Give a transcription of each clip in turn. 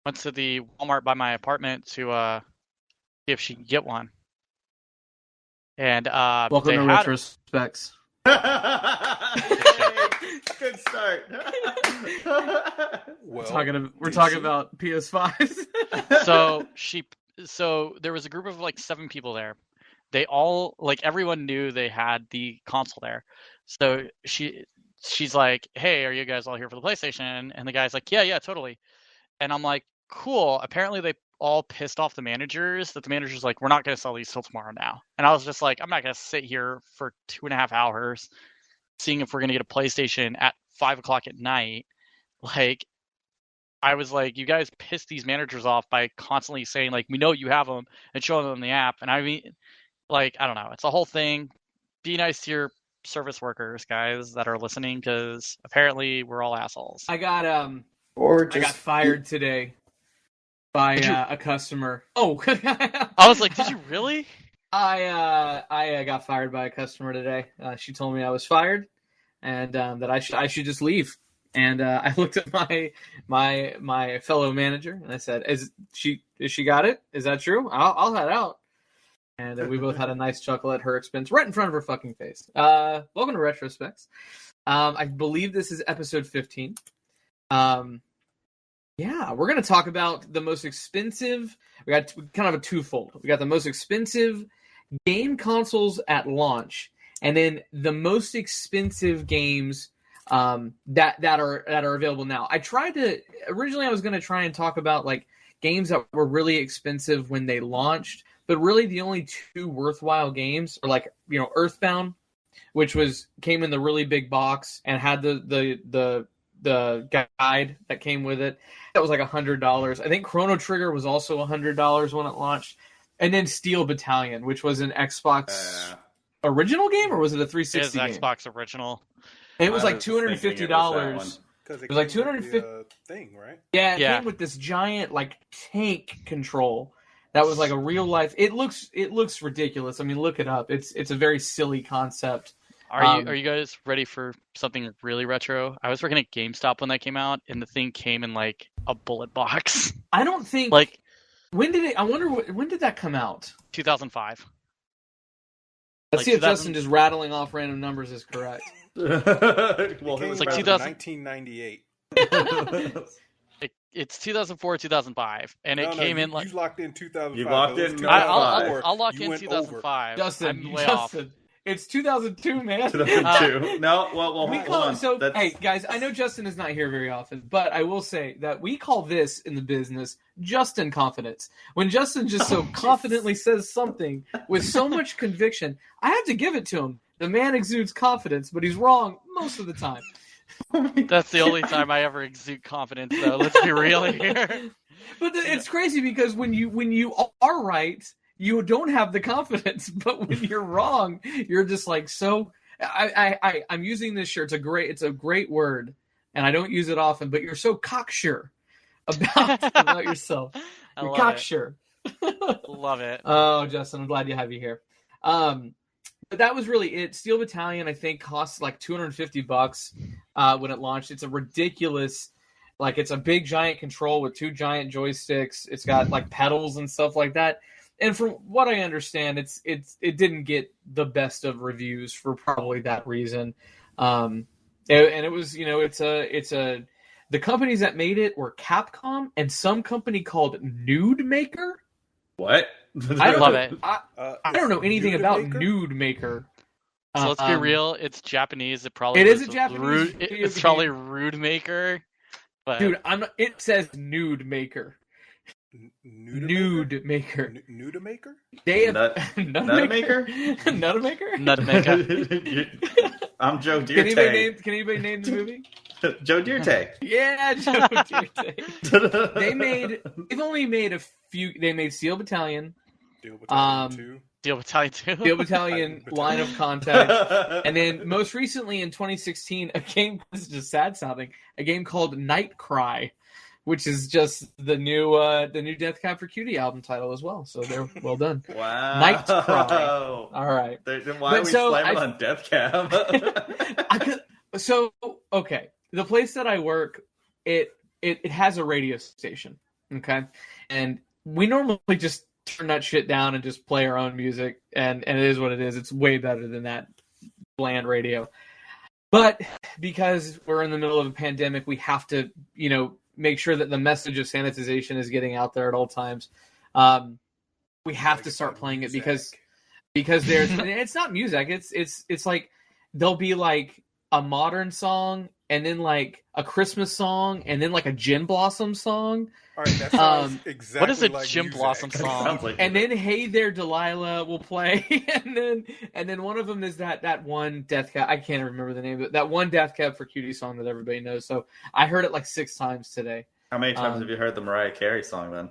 went to the Walmart by my apartment to see if she can get one. And welcome to Retro SPEXX. Good start. Well, we're talking about PS5s. So there was a group of like 7 people there. They all, like, everyone knew they had the console there. So she's like, "Hey, are you guys all here for the PlayStation?" And the guy's like, "Yeah, totally." And I'm like, "Cool." Apparently they all pissed off the managers, that the manager's like, "We're not going to sell these till tomorrow now." And I was just like, I'm not going to sit here for 2.5 hours seeing if we're going to get a PlayStation at 5 o'clock at night. Like, I was like, you guys pissed these managers off by constantly saying, like, we know you have them, and showing them the app. And I mean, like, I don't know. It's a whole thing. Be nice to your service workers, guys, that are listening, because apparently we're all assholes. I got fired today by a customer. Oh, I was like, did you really? I got fired by a customer today. She told me I was fired, and that I should just leave. And I looked at my fellow manager, and I said, "Is she got it? Is that true? I'll head out." And we both had a nice chuckle at her expense, right in front of her fucking face. Welcome to Retro SPEXX. I believe this is episode 15. Yeah, we're going to talk about the most expensive. We got kind of a twofold. We got the most expensive game consoles at launch, and then the most expensive games that are available now. Originally I was going to try and talk about like games that were really expensive when they launched, but really the only 2 worthwhile games are like, Earthbound, which came in the really big box and had the guide that came with it. That was like $100. I think Chrono Trigger was also $100 when it launched. And then Steel Battalion, which was an Xbox original game, or was it a 360 game? It was Xbox original. It was like $250. Because it was like $250 thing, right? Yeah, it came with this giant like tank control that was like a real life. It looks ridiculous. I mean, look it up. It's a very silly concept. Are you guys ready for something really retro? I was working at GameStop when that came out, and the thing came in like a bullet box. I don't think like. When did it? I wonder when did that come out? 2005. Let's see if Justin just rattling off random numbers is correct. Well, it was like 1998. It's 2004, 2005, and it came in like you locked in 2005. You locked in. I'll lock in 2005. Justin, I'm way off. It's 2002, man. 2002. No, well, hold on. Hey, guys, I know Justin is not here very often, but I will say that we call this in the business Justin confidence. When Justin just so confidently says something with so much conviction, I have to give it to him. The man exudes confidence, but he's wrong most of the time. That's the only time I ever exude confidence, though. Let's be real here. But it's crazy because when you are right, you don't have the confidence, but when you're wrong, you're just like so. I'm using this shirt. It's a great word, and I don't use it often. But you're so cocksure about yourself. You're cocksure. Love it. Oh, Justin, I'm glad to have you here. But that was really it. Steel Battalion, I think, cost like $250 when it launched. It's a ridiculous. Like, it's a big giant control with 2 giant joysticks. It's got like pedals and stuff like that. And from what I understand, it didn't get the best of reviews for probably that reason. And it was, the companies that made it were Capcom and some company called Nude Maker. What? I love it. I don't know anything about Nude Maker. So let's be real. It's Japanese. It is a Japanese. It's probably Rude Maker. But... Dude, it says Nude Maker. Nude Maker. Nude Maker? They have Nutmaker? Nutmaker. I'm Joe Dierte. Can anybody name the movie? Joe Dierte. Yeah, Joe Dierte. They made Steel Battalion. Steel Battalion 2. Steel Battalion 2. Steel Battalion Line of Contact. And then most recently in 2016, this is just sad sounding, a game called Night Cry, which is just the new Death Cab for Cutie album title as well. So they're well done. Wow. Night Cry. All right. Then why are we slamming on Death Cab? Okay. The place that I work, it has a radio station, okay, and we normally just turn that shit down and just play our own music, and it is what it is. It's way better than that bland radio. But because we're in the middle of a pandemic, we have to, make sure that the message of sanitization is getting out there at all times. We have to start playing it because there's it's not music. It's like there'll be like a modern song and then like a Christmas song and then like a Gin Blossom song. All right, that sounds exactly what is a like Gin music. Blossom song? And then Hey There Delilah will play, and then one of them is that one Death Cab. I can't remember the name of it. That one Death Cab for Cutie song that everybody knows. So I heard it like 6 times today. How many times have you heard the Mariah Carey song then?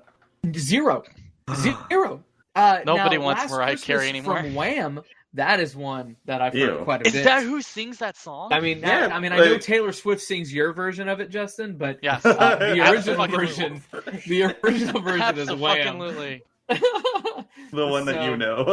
0. Nobody now, wants Last Mariah Christmas Carey anymore. From Wham, that is one that I've Ew. heard quite a bit. Is that who sings that song? I mean, Yeah, I know Taylor Swift sings your version of it, Justin, but Yes. the original Absolutely. version is Wham. Absolutely. The one that you know.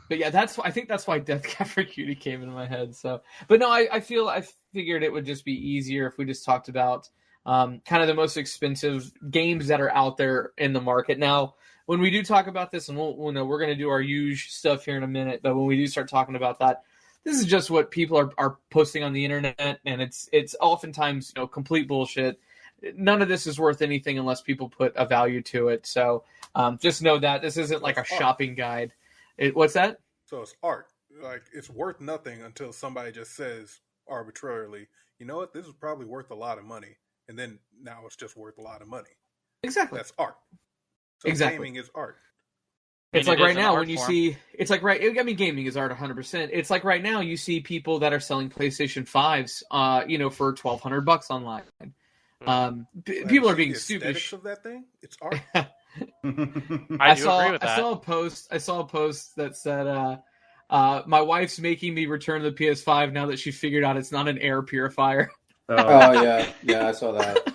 But yeah, I think that's why Death Cab for Cutie came into my head. So, but no, I figured it would just be easier if we just talked about kind of the most expensive games that are out there in the market now. When we do talk about this, and we're going to do our huge stuff here in a minute, but when we do start talking about that, this is just what people are posting on the internet, and it's oftentimes complete bullshit. None of this is worth anything unless people put a value to it. So just know that this isn't like a shopping guide. What's that? So it's art. Like, it's worth nothing until somebody just says arbitrarily, you know what, this is probably worth a lot of money. And then now it's just worth a lot of money. Exactly. That's art. So exactly. gaming is art. It's like right now when you see, it's like gaming is art 100%. It's like right now you see people that are selling PlayStation 5s, for $1,200 online. People are being the stupid. Aesthetics of that thing, it's art. I do agree with that. I saw a post that said, my wife's making me return the PS5 now that she figured out it's not an air purifier. Oh yeah, I saw that.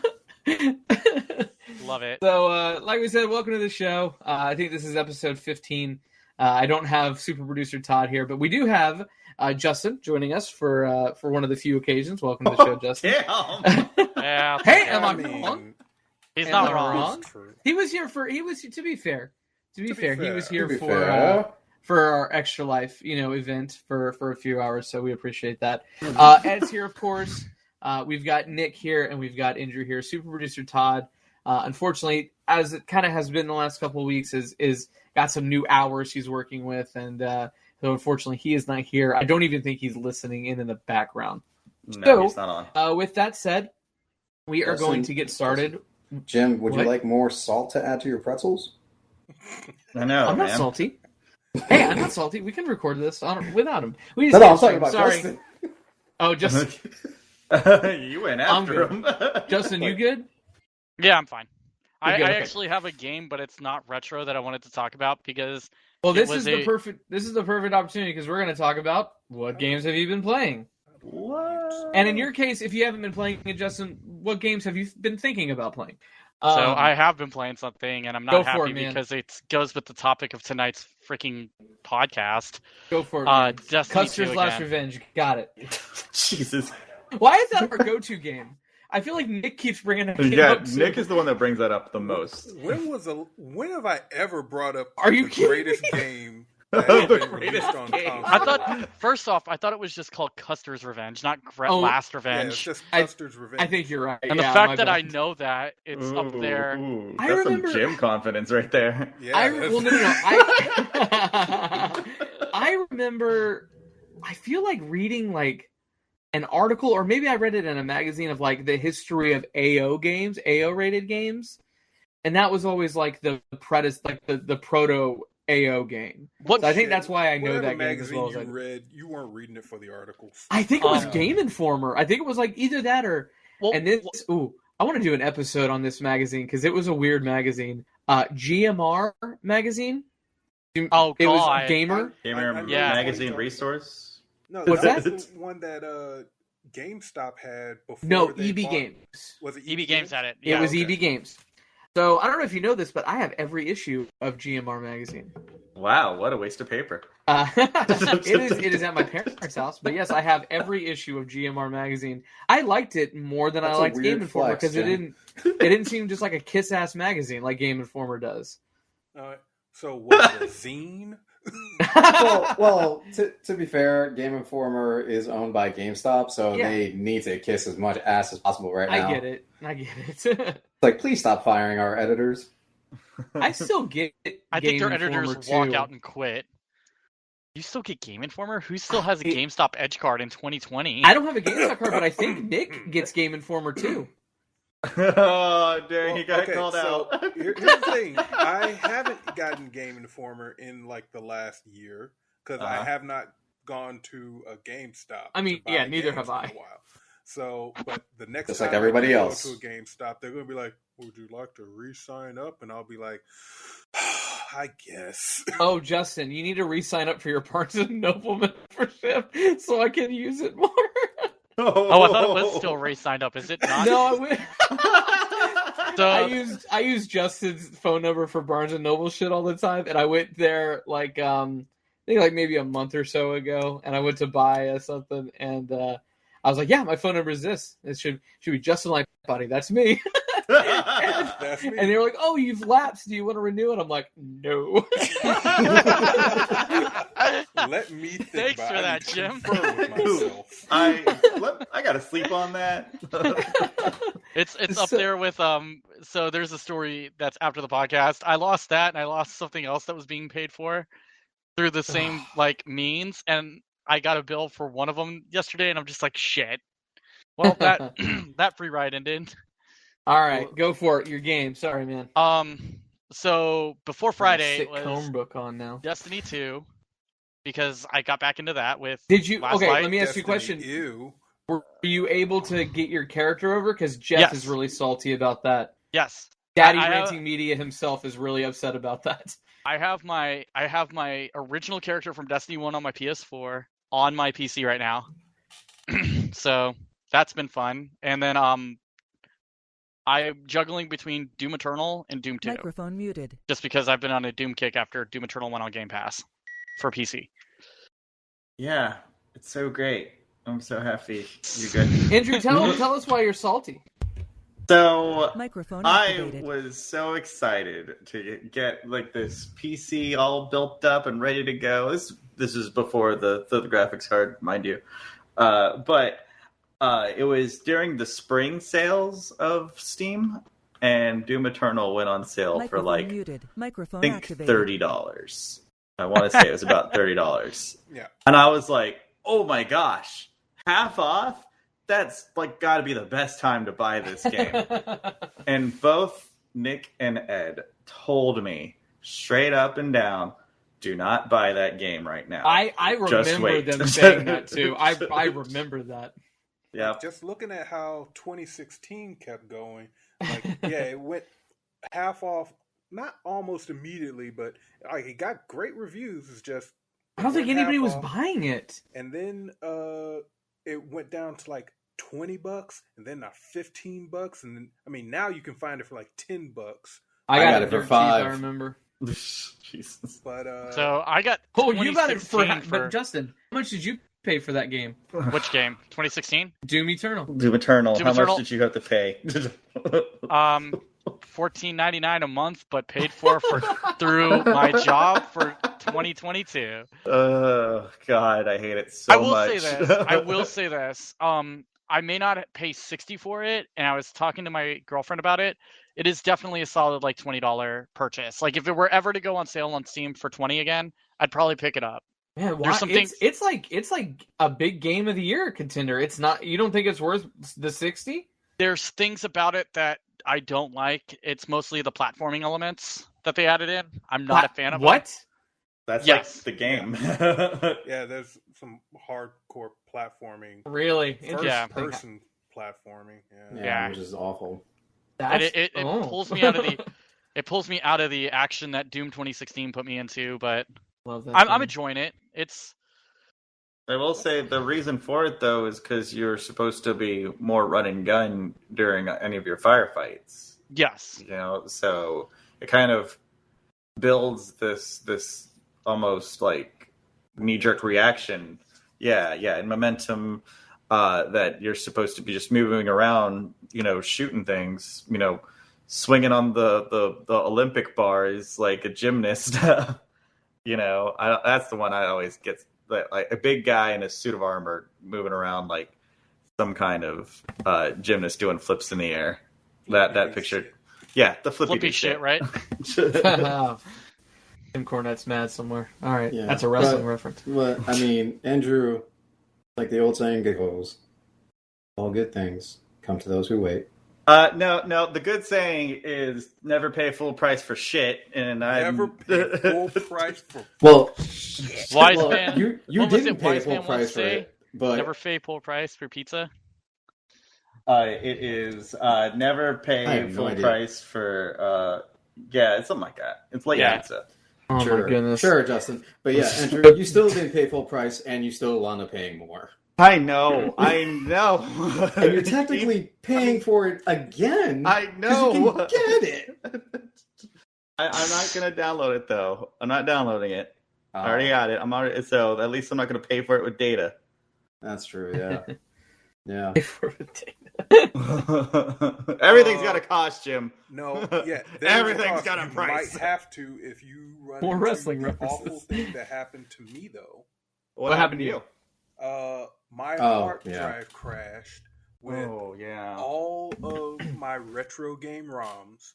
Love it. So, like we said, welcome to the show. I think this is episode 15. I don't have super producer Todd here, but we do have Justin joining us for one of the few occasions. Welcome to the show, Justin. Yeah. Hey, am I wrong? He's not wrong. He was here to be fair, he was here fair. for our Extra Life, event for a few hours. So we appreciate that. Ed's here, of course. We've got Nick here and we've got Andrew here. Super producer Todd, unfortunately, as it kind of has been the last couple of weeks, is got some new hours he's working with, and so unfortunately he is not here. I don't even think he's listening in the background. No, he's not on. With that said, we are going to get started. Jim, would you like more salt to add to your pretzels? I know. I'm not salty. Hey, I'm not salty. We can record this without him. We just I'm talking about sorry. Justin. Oh, Justin. You went after him. Justin, you good? Yeah, I'm fine. I okay. actually have a game, but it's not retro that I wanted to talk about because this is the perfect opportunity because we're going to talk about what games have you been playing. What? And in your case, if you haven't been playing it, Justin, what games have you been thinking about playing? So I have been playing something, and I'm not happy because it goes with the topic of tonight's freaking podcast. Go for it. Custer's Last Revenge. Got it. Jesus. Why is that our go-to game? I feel like Nick keeps bringing that game up. Yeah, Nick is the one that brings that up the most. When have I ever brought up the greatest game? The greatest game. I thought, first off, it was just called Custer's Revenge, not Last Revenge. Yeah, it's just Custer's Revenge. I think you're right. And the fact that I know that it's up there. That's some Jim confidence right there. Yeah, I remember. I feel like reading an article, or maybe I read it in a magazine of the history of AO games, AO rated games, and that was always the proto AO game. So I think that's why I know that game as well. You weren't reading it for the articles. I think it was Game Informer. I think it was either that or. And this, I want to do an episode on this magazine because it was a weird magazine. GMR magazine. Oh, it was Gamer. Magazine Resource. No, what's that? Was the one that GameStop had before. No, EB Games. Was it EB Games had it? Yeah, it was EB Games. So I don't know if you know this, but I have every issue of GMR magazine. Wow, what a waste of paper. It is at my parents' house, but yes, I have every issue of GMR magazine. I liked it more than That's I a liked weird Game Informer flex, because it Jim. didn't seem just like a kiss ass magazine like Game Informer does. So was it a zine? well, to be fair, Game Informer is owned by GameStop, so Yeah. they need to kiss as much ass as possible right now. I get it. It's like, please stop firing our editors. I still get I think their Game editors Informer, walk too. out and quit. You still get Game Informer? Who still has a GameStop Edge card in 2020? I don't have a GameStop card, but I think Nick gets Game Informer too. Oh, dang, he got called so out. Here's the thing. I haven't gotten Game Informer in like the last year because I have not gone to a GameStop. I mean, to buy yeah, neither games have I. in a while. So, but the next Just time like everybody I else. go to a GameStop, they're going to be like, "Would you like to re-sign up?" And I'll be like, "I guess." Oh, Justin, you need to re-sign up for your Barnes & Noble membership so I can use it more. Oh, I thought it was still Ray signed up. Is it not? No, I went. So, I used Justin's phone number for Barnes & Noble shit all the time, and I went there like I think like maybe a month or so ago, and I went to buy something, and I was like, "Yeah, my phone number is this. It should be Justin Lightbody. That's me." That's me. And they were like, "Oh, you've lapsed. Do you want to renew it?" I'm like, "No." Let me think Thanks about for it. I that, need to Jim. confer with myself. I gotta sleep on that. it's up So- there with so there's a story that's after the podcast. I lost that and I lost something else that was being paid for through the same like means, and I got a bill for one of them yesterday, and I'm just like, shit. Well, that that free ride ended. All right, go for it. Your game. Sorry, man. So before Friday Sick was Chromebook on now. Destiny 2 because I got back into that with Did you? Last Okay, Light. let me ask you a Destiny, question. Ew. Were you able to get your character over? Because Geoff Yes. is really salty about that. Yes. Daddy I- Ranting Media himself is really upset about that. I have my original character from Destiny 1 on my PS4 on my PC right now. So that's been fun. And then I'm juggling between Doom Eternal and Doom 2. Microphone muted. Just because I've been on a Doom kick after Doom Eternal went on Game Pass for PC. Yeah, it's so great. I'm so happy. You're good. Andrew, tell us why you're salty. So Microphone I activated. was so excited to get like this PC all built up and ready to go. This is before the graphics card, mind you. But it was during the spring sales of Steam, and Doom Eternal went on sale for Microphone like muted. Microphone I think activated. $30. I want to say it was about $30. Yeah. And I was like, oh my gosh, half off? That's like got to be the best time to buy this game. And both Nick and Ed told me straight up and down, do not buy that game right now. I Just remember wait. them saying that too. I remember that. Yeah. Just looking at how 2016 kept going, like yeah, it went half off, not almost immediately, but like it got great reviews. It's just I don't think anybody was half off. buying it. And then it went down to like $20, and then now $15, and then I mean now you can find it for like $10. I got it for dirt cheap, $5. I remember. Jesus. But So I got Oh, you got it for. 2016 But Justin, how much did you pay for that game? which game? 2016? Doom Eternal. Doom Eternal. Doom How Eternal. much did you have to pay? $14.99 a month, but paid for through my job for 2022. Oh God, I hate it so much. I will say this. I may not pay $60 for it, and I was talking to my girlfriend about it. It is definitely a solid like $20 purchase. Like if it were ever to go on sale on Steam for $20 again, I'd probably pick it up. Man, why? There's something- It's like a big game of the year contender. It's not. You don't think it's worth the 60? There's things about it that I don't like. It's mostly the platforming elements that they added in. I'm not a fan of them. What? That's Yes. like the game. yeah, there's some hardcore platforming, Really? Yeah. person platforming. Yeah. Yeah. Which is awful. And it oh. pulls me out of the it pulls me out of the action that Doom 2016 put me into, but Love that I'm game. enjoying it. It's I will say the reason for it though is because you're supposed to be more run and gun during any of your firefights. yes. You know, so it kind of builds this almost like knee-jerk reaction. Yeah, and momentum that you're supposed to be just moving around, shooting things, swinging on the Olympic bar is like a gymnast. That's the one I always get, like a big guy in a suit of armor moving around like some kind of gymnast doing flips in the air. That picture. Shit. Yeah, the Flippy shit, right? Tim Cornette's mad somewhere. All right, Yeah, that's a wrestling reference. But I mean, Andrew, like the old saying goes, all good things come to those who wait. No. The good saying is never pay full price for shit, and I Never pay full price for Well, Wise man. you What was didn't it? pay Wise full man price once for say, it, but never pay full price for pizza. it is never I pay have no full idea. price for it's something like that. It's late Yeah. pizza. Oh sure, my goodness. sure, Justin. But yeah, Andrew, you still didn't pay full price, and you still wound up paying more. I know. And you're technically paying for it again. I 'cause know. you can get it. I'm not gonna download it though. I'm not downloading it. I already got it. So at least I'm not gonna pay for it with data. That's true. Yeah. Yeah. Everything's got a cost, Jim. No, yeah. Everything's got a you price. might have to if you run More into wrestling the references. awful thing that happened to me though. What happened to you? My Oh, hard yeah. drive crashed with Oh yeah. all of my retro game ROMs.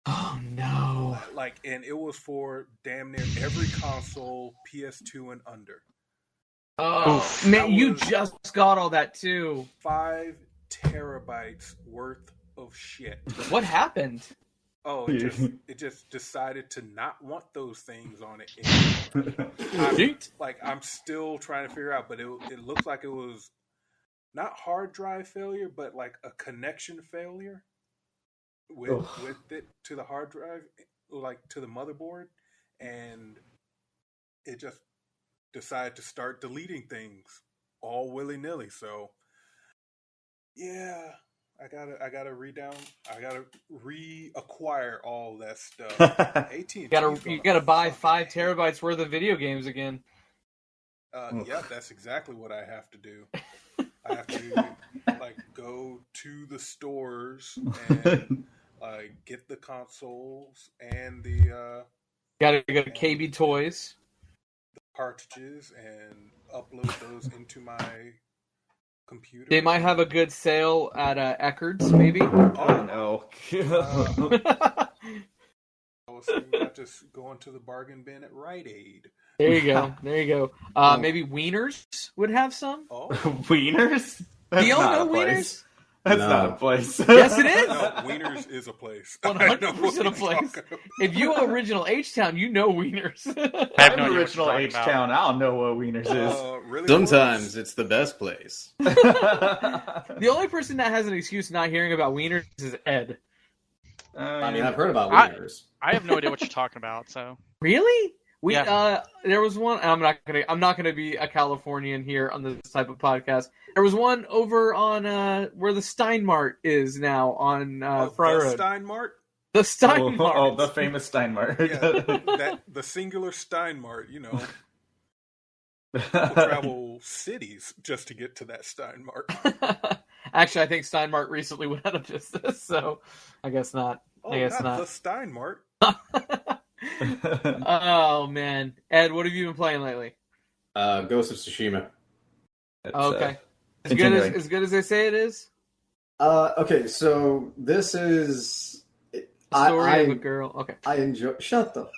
Oh no. And it was for damn near every console, PS2 and under. Oh Oof. man, That you was- just got all that too. 5 terabytes worth of shit. What happened? Oh, it just decided to not want those things on it anymore. I'm still trying to figure out, but it looks like it was not hard drive failure, but like a connection failure with it to the hard drive, like to the motherboard, and it just decided to start deleting things all willy nilly. So yeah. I gotta reacquire all that stuff. AT&T You gotta buy 5 terabytes worth of video games again. Yeah, that's exactly what I have to do. I have to go to the stores and get the consoles and the Gotta go to KB Toys. cartridges and upload those into my computer. They might have a good sale at Eckerd's, maybe. Oh no. I was thinking about just going to the bargain bin at Rite Aid. There you go. Maybe Wieners would have some. Oh, Wieners? Do you all not know a place. Wieners? That's No. not a place. Yes, it is. no, Wieners is a place. 100% a place. If you original H-Town, you know Wieners. I have no I'm idea what original you're talking H about. Town. I don't know what Wieners is. Really Sometimes it's the best place. The only person that has an excuse not hearing about Wieners is Ed. I mean, I've heard about I- wieners. I have no idea what you're talking about. So Really? Yeah. There was one. I'm not gonna be a Californian here on this type of podcast. There was one over on where the Steinmart is now on Friar Road. Steinmart? The Steinmart. Oh, the famous Steinmart. Yeah, the singular Steinmart, people travel cities just to get to that Steinmart. Actually, I think Steinmart recently went out of business, so I guess not. Oh, I guess not not. the Steinmart. Oh man, Ed, what have you been playing lately? Ghost of Tsushima. Okay, continuing. as good as they say it is. Okay, so this is Story of a girl. Okay. I enjoy. Shut the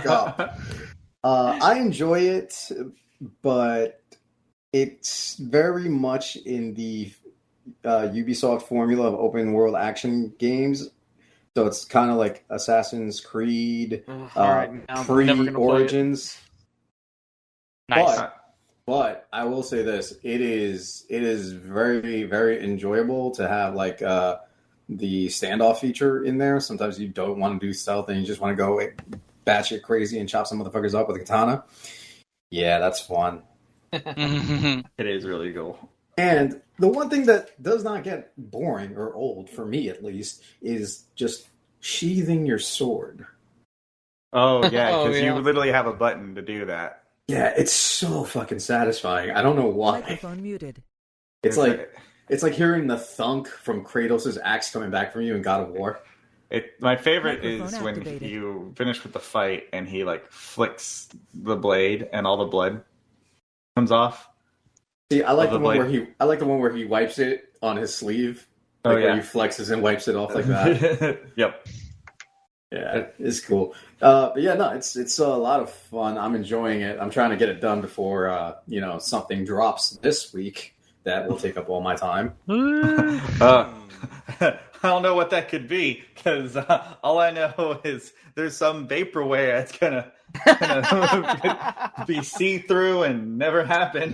up. I enjoy it, but it's very much in the Ubisoft formula of open world action games. So it's kind of like Assassin's Creed, All right, now I'm never gonna play it. Pre-Origins. nice. But I will say this: it is very, very enjoyable to have like the standoff feature in there. Sometimes you don't want to do stealth and you just want to go batshit crazy and chop some motherfuckers up with a katana. Yeah, that's fun. It is really cool. And the one thing that does not get boring or old, for me at least, is just sheathing your sword. Oh yeah, Oh, because yeah. you literally have a button to do that. Yeah, it's so fucking satisfying. I don't know why. Microphone muted. It's like hearing the thunk from Kratos' axe coming back from you in God of War. My favorite Microphone is when activated. you finish with the fight and he like flicks the blade and all the blood comes off. See, I like the the one blade. where he wipes it on his sleeve. Oh, Like where yeah. he flexes and wipes it off like that. Yep. Yeah, it's cool. But yeah, no, it's a lot of fun. I'm enjoying it. I'm trying to get it done before something drops this week that will take up all my time. I don't know what that could be because all I know is there's some vaporware that's gonna be see through and never happen.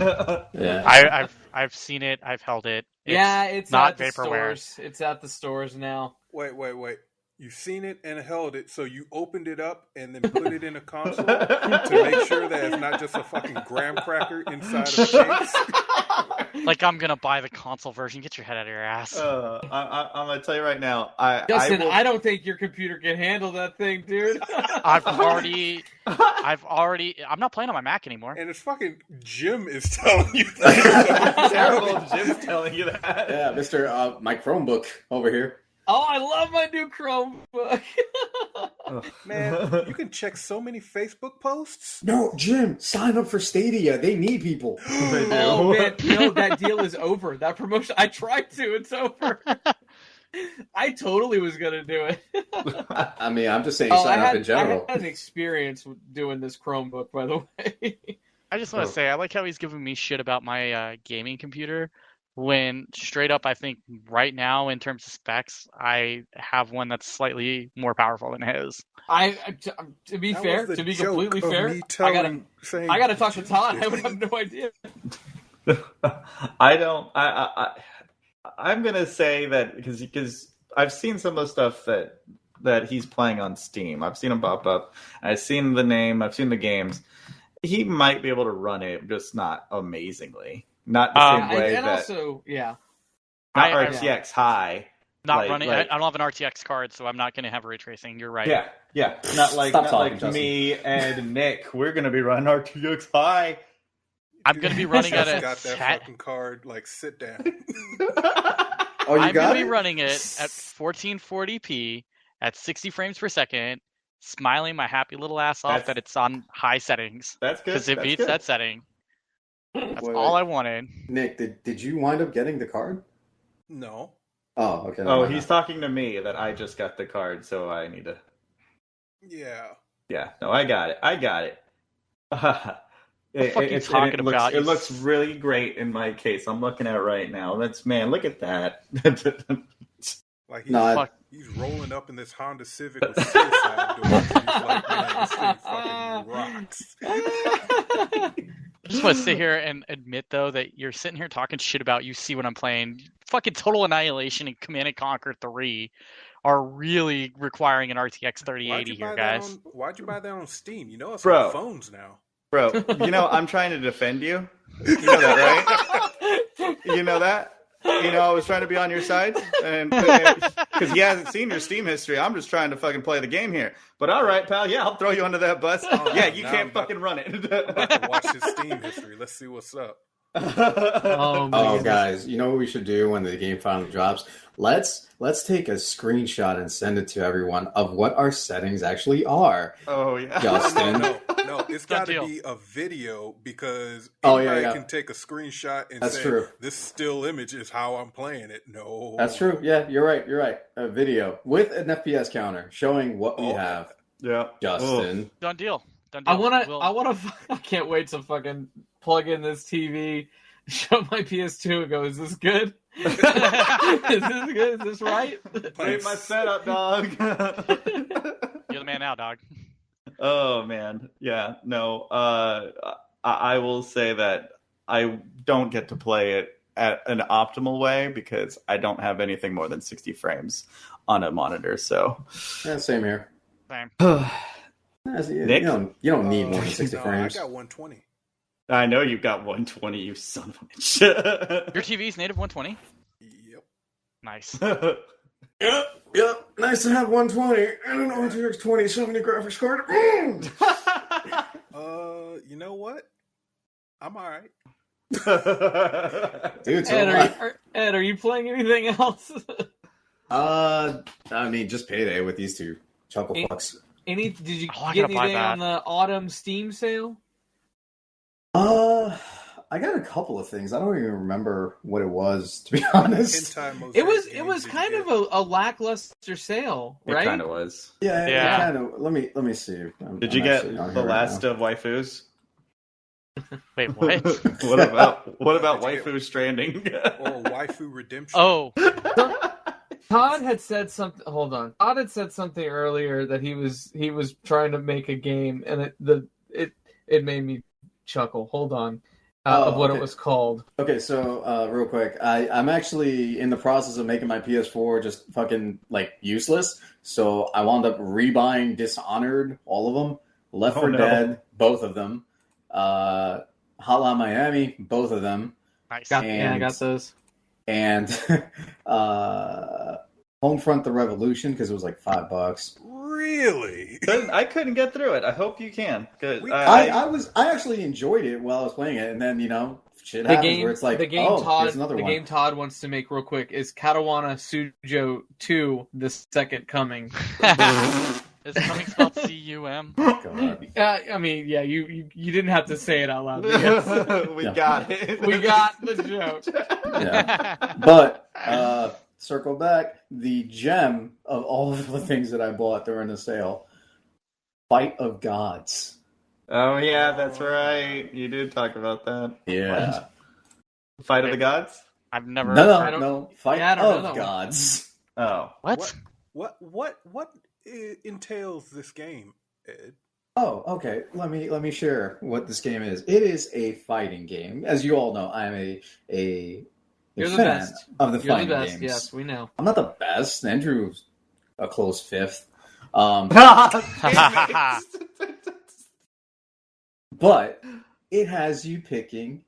Yeah, I've seen it. I've held it. It's not at the vaporware. stores. It's at the stores now. Wait. You've seen it and held it, so you opened it up and then put it in a console to make sure that it's not just a fucking graham cracker inside of a case. Like I'm gonna buy the console version. Get your head out of your ass. I'm gonna tell you right now. Justin, I will... I don't think your computer can handle that thing, dude. I'm not playing on my Mac anymore. And it's fucking Jim is telling you that. terrible if Jim's telling you that. yeah, Mr. My Chromebook over here. Oh, I love my new Chromebook. Man, you can check so many Facebook posts. No, Jim, sign up for Stadia. They need people. They do. Oh man, no, that deal is over. That promotion, I tried to. It's over. I totally was gonna do it. I mean, I'm just saying sign up in general. I had an experience with doing this Chromebook, by the way. I just want to say I like how he's giving me shit about my gaming computer. When straight up, I think right now in terms of specs, I have one that's slightly more powerful than his. To be fair, to be completely fair, I gotta talk to Todd. I would have no idea. I'm gonna say that because I've seen some of the stuff that he's playing on Steam. I've seen him pop up. I've seen the name. I've seen the games. He might be able to run it, just not amazingly. Not the same way and that. Also, yeah. Not RTX high. Not running. I don't have an RTX card, so I'm not going to have ray tracing. You're right. Yeah. Not like talking, me and Nick. We're going to be running RTX high. I'm going to be running at got that fucking card. Like, sit down. Oh, I'm going to be running it at 1440p at 60 frames per second, smiling my happy little ass off that it's on high settings. That's good. Because it beats that setting. That's Wait. all I wanted. Nick, did you wind up getting the card? No. Oh, okay. Oh, he's talking to me that I just got the card, so I need to. Yeah. Yeah. No, I got it. It It looks really great in my case. I'm looking at it right now. Look at that. Like he's rolling up in this Honda Civic with suicide doors. And he's like, man, this thing fucking rocks. I just want to sit here and admit, though, that you're sitting here talking shit about you see what I'm playing. Fucking Total Annihilation and Command & Conquer 3 are really requiring an RTX 3080 here, guys. Why'd you buy that on Steam? You know it's Bro. on phones now. Bro, I'm trying to defend you. You know that, right? You know that? I was trying to be on your side, and because he hasn't seen your Steam history, I'm just trying to fucking play the game here. But all right, pal, yeah, I'll throw you under that bus. You can't fucking run it. I'm about to watch his Steam history. Let's see what's up. Oh, guys, you know what we should do when the game finally drops? Let's take a screenshot and send it to everyone of what our settings actually are. Oh yeah, Justin. No, it's got to be a video because anybody can take a screenshot and That's say, true. This still image is how I'm playing it. No. That's true. Yeah, you're right. A video with an FPS counter showing what we have. Yeah, Justin. Done deal. I can't wait to fucking plug in this TV, show my PS2 and go, is this good? Is this good? Is this right? Play my setup, dog. You're the man now, dog. Oh man, yeah, no. I will say that I don't get to play it at an optimal way because I don't have anything more than 60 frames on a monitor. So, Yeah, same here. Same. Nick? You don't need more than 60 No, frames. I got 120. I know you've got 120, you son of a bitch. Your TV's native 120? Yep. Nice. Yep. Nice to have 120 and an RTX 2070 graphics card. You know what? I'm all right. Dude, so Ed, are you playing anything else? I mean, just Payday with these two chuckle fucks. Did you Oh, I get gotta buy anything that. on the autumn Steam sale? I got a couple of things. I don't even remember what it was, to be honest. It was kind of a lackluster sale, right? It kind of was. Yeah. Kind of. Let me see. Did you get the last of waifus? Wait, what? What about waifu stranding? Or waifu redemption? Oh, Todd had said something. Hold on. Todd had said something earlier that he was trying to make a game, and it made me chuckle. Hold on. Of what it was called. Okay, so real quick, I'm actually in the process of making my PS4 just fucking like useless. So I wound up rebuying Dishonored, all of them, Left 4 Dead, both of them, Hotline Miami, both of them. nice. I got those. And Homefront: The Revolution because it was like $5. Really? I couldn't get through it. I hope you can. Good. I actually enjoyed it while I was playing it, and then shit happens where it's like, the game here's another one. game Todd wants to make real quick is Katawana Sujo 2: The Second Coming. It's coming spelled C-U-M. God. I mean, yeah, you didn't have to say it out loud. Because we got it. we got the joke. Yeah. But circle back, the gem of all of the things that I bought during the sale, Fight of Gods. Oh yeah, that's right. You did talk about that. Yeah. Fight of the Gods? I've never. No. Fight I don't know of that Gods. Oh. What? What entails this game, Ed? Oh, okay. Let me share what this game is. It is a fighting game. As you all know, I am a You're the fan best. of the You're fighting the best. games. Yes, we know. I'm not the best. Andrew's a close fifth. But it has you picking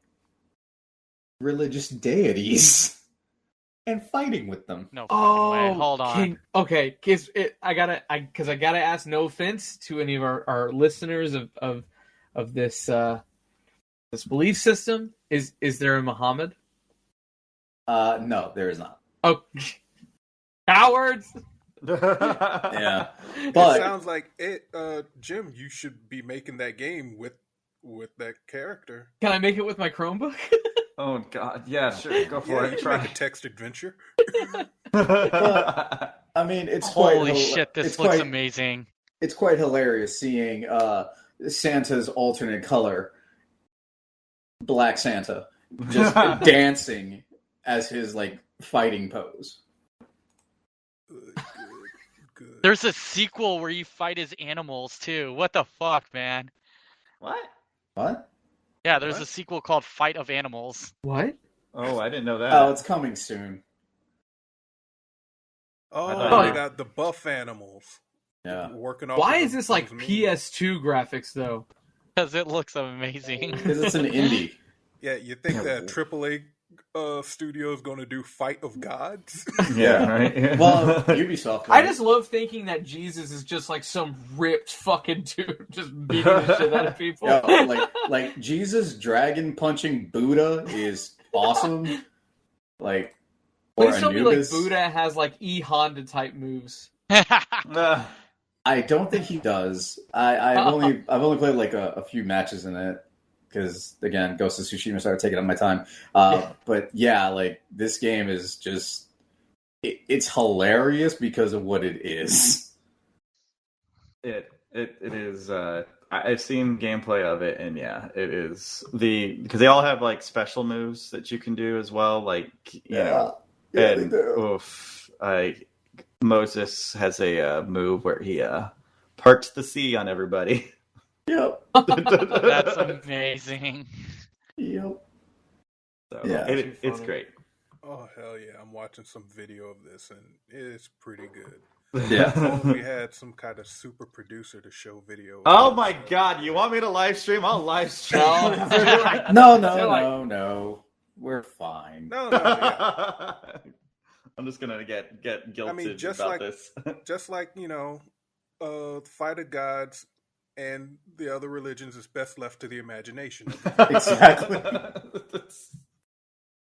religious deities and fighting with them. No fucking way. Hold on. Okay, because I gotta ask. No offense to any of our listeners of this this belief system. Is there a Muhammad? No, there is not. Oh, cowards! Yeah, It but sounds like Jim, you should be making that game with that character. Can I make it with my Chromebook? Oh god, yeah, sure, go for You it. can Try. make a text adventure. I mean, it's Holy quite, shit! This it's looks quite, amazing. It's quite hilarious seeing Santa's alternate color, Black Santa, just dancing as his like fighting pose. Good. There's a sequel where you fight as animals too. What the fuck, man? What? What? Yeah, there's What? a sequel called Fight of Animals. What? Oh, I didn't know that. Oh, it's coming soon. Oh, thought they you- got the buff animals. Yeah, Working off. Why of is this like those memes. PS2 graphics though? Because it looks amazing. because it's an indie. Yeah, you think that AAA studio is going to do Fight of Gods? Yeah, right. Well, Ubisoft. I just love thinking that Jesus is just like some ripped fucking dude just beating the shit out of people. Yeah, like Jesus dragon punching Buddha is awesome. Like, or Please tell me like Anubis. Buddha has like Honda type moves. I don't think he does. I've only played like a few matches in it because again, Ghost of Tsushima started taking up my time. But yeah, like this game is just it's hilarious because of what it is. It is. I've seen gameplay of it, and yeah, it is because they all have like special moves that you can do as well. Like you know, Yeah, and they do. oof, Moses has a move where he parts the sea on everybody. Yep. That's amazing. Yep. So, Yeah. it's great. Oh hell yeah! I'm watching some video of this, and it's pretty good. Yeah. If only we had some kind of super producer to show video. Oh my god! You want me to live stream? I'll live stream. No. We're fine. No, yeah. I'm just gonna get guilted I mean, just about like this. just like fight of gods and the other religions is best left to the imagination. Exactly. That's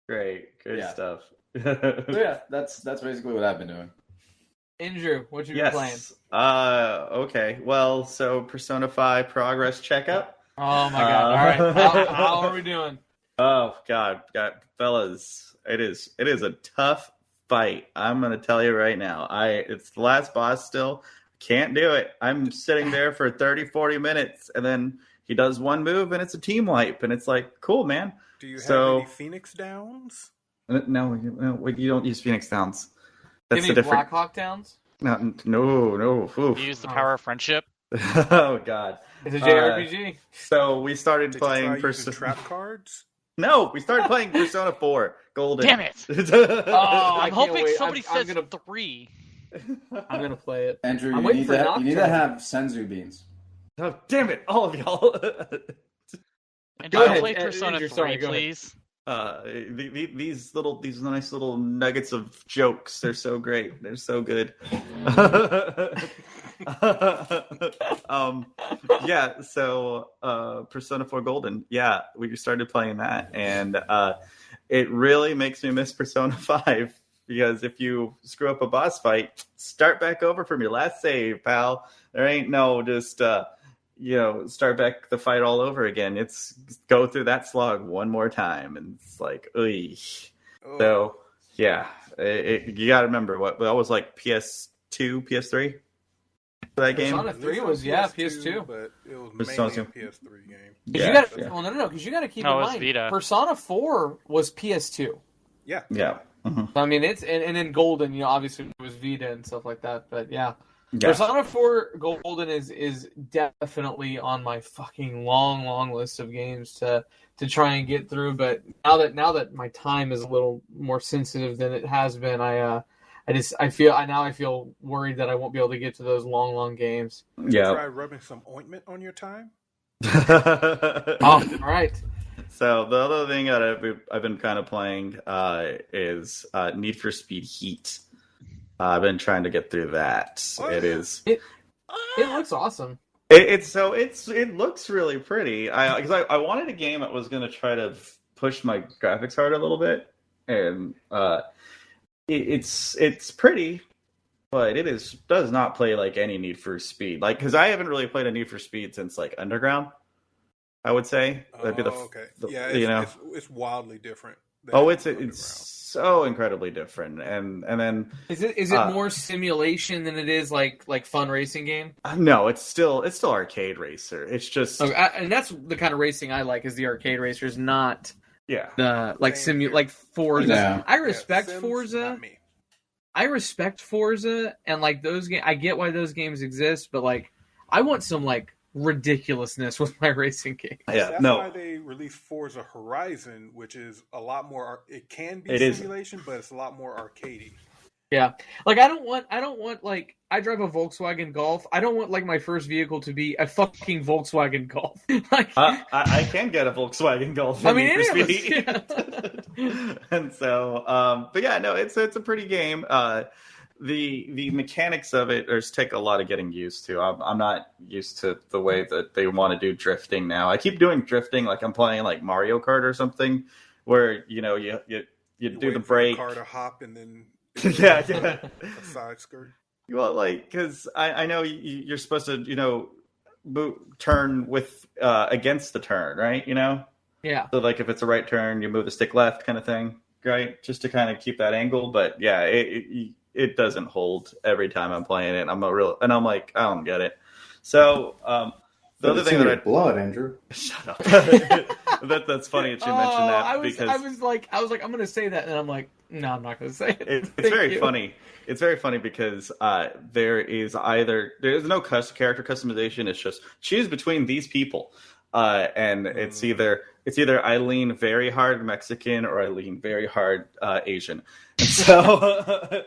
great, good Yeah. stuff. So yeah, that's basically what I've been doing. Andrew, what you been playing? Yes. Okay. Well, so Persona 5 progress checkup. Oh my god! All right, how are we doing? Oh God, fellas, it is a tough fight. I'm gonna tell you right now. It's the last boss still. Can't do it. I'm sitting there for 30, 40 minutes, and then he does one move, and it's a team wipe, and it's like, cool, man. Do you have any Phoenix Downs? No, you don't use Phoenix Downs. That's Any the different. Black Hawk Downs? No. Oof. You use the power of friendship. Oh God. It's a JRPG. So we started Did playing you try using trap cards? No, we started playing Persona 4 Golden. Damn it! Oh, I I'm can't hoping wait. somebody I'm says gonna 3. I'm gonna play it. Andrew, I'm you waiting need, for you need to Nocturne. have senzu beans. Oh, damn it, all of y'all. And Go do ahead, play Persona Andrew, 3, sorry, go ahead. please. These nice little nuggets of jokes, they're so great. They're so good. Yeah, so Persona 4 Golden. Yeah, we started playing that, and it really makes me miss Persona 5 because if you screw up a boss fight, start back over from your last save, pal. There ain't no just start back the fight all over again. It's go through that slog one more time, and it's like, ugh. Oh, So yeah, you got to remember what that was like PS2, PS3 for that game. Persona 3 was PS2. but it was Persona mainly a 2. PS3 game. Yeah, You gotta, yeah. well, no, because you got to keep No, in it was mind, Vita. Persona 4 was PS2. Yeah. Yeah. Mhm. I mean, it's and then Golden, obviously it was Vita and stuff like that. But yeah, Yeah. Persona 4 Golden is definitely on my fucking long list of games to try and get through. But now that my time is a little more sensitive than it has been, I feel worried that I won't be able to get to those long games. Yeah. Try rubbing some ointment on your time. Oh, all right. So the other thing that I've been kind of playing is Need for Speed Heat. I've been trying to get through that. Oh, It yeah. is. It looks awesome. It looks really pretty. Because I wanted a game that was going to try to push my graphics hard a little bit, and it's pretty, but does not play like any Need for Speed. Like, because I haven't really played a Need for Speed since like Underground, I would say. That'd be Okay. Yeah, it's wildly different. than it's Underground. so incredibly different, and then Is it more simulation than it is like fun racing game? no, it's still arcade racer. It's just And that's the kind of racing I like, is the arcade racers, not yeah. the Same here. like Forza. Yeah. I respect Sims, Forza. not me. I respect Forza, and like those games, I get why those games exist, but like I want some like ridiculousness with my racing game. Yeah, That's no. why they released Forza Horizon, which is a lot more. It can be It is. simulation, but it's a lot more arcadey. Yeah, like I don't want like I drive a Volkswagen Golf. I don't want like my first vehicle to be a fucking Volkswagen Golf. Like I can get a Volkswagen Golf. I mean, Need for any Speed. of us, yeah. And so, but yeah, no, it's a pretty game. The mechanics of it take a lot of getting used to. I'm not used to the way that they want to do drifting now. I keep doing drifting like I'm playing like Mario Kart or something, where you do the Wait for break. car to hop and then yeah. a side skirt. Well, like, because I know you're supposed to, turn with against the turn, right? Yeah. So, like, if it's a right turn, you move the stick left, kind of thing, right? Just to kind of keep that angle. But yeah, it doesn't hold every time I'm playing it. I'm like, I don't get it. So the other thing that I blood, Andrew. shut up. That's funny that you mentioned that because I was like, I'm gonna say that, and I'm like, no, I'm not gonna say it. it's Thank very you. funny. It's very funny because there's no character customization. It's just choose between these people, and it's either I lean very hard Mexican or I lean very hard Asian. And so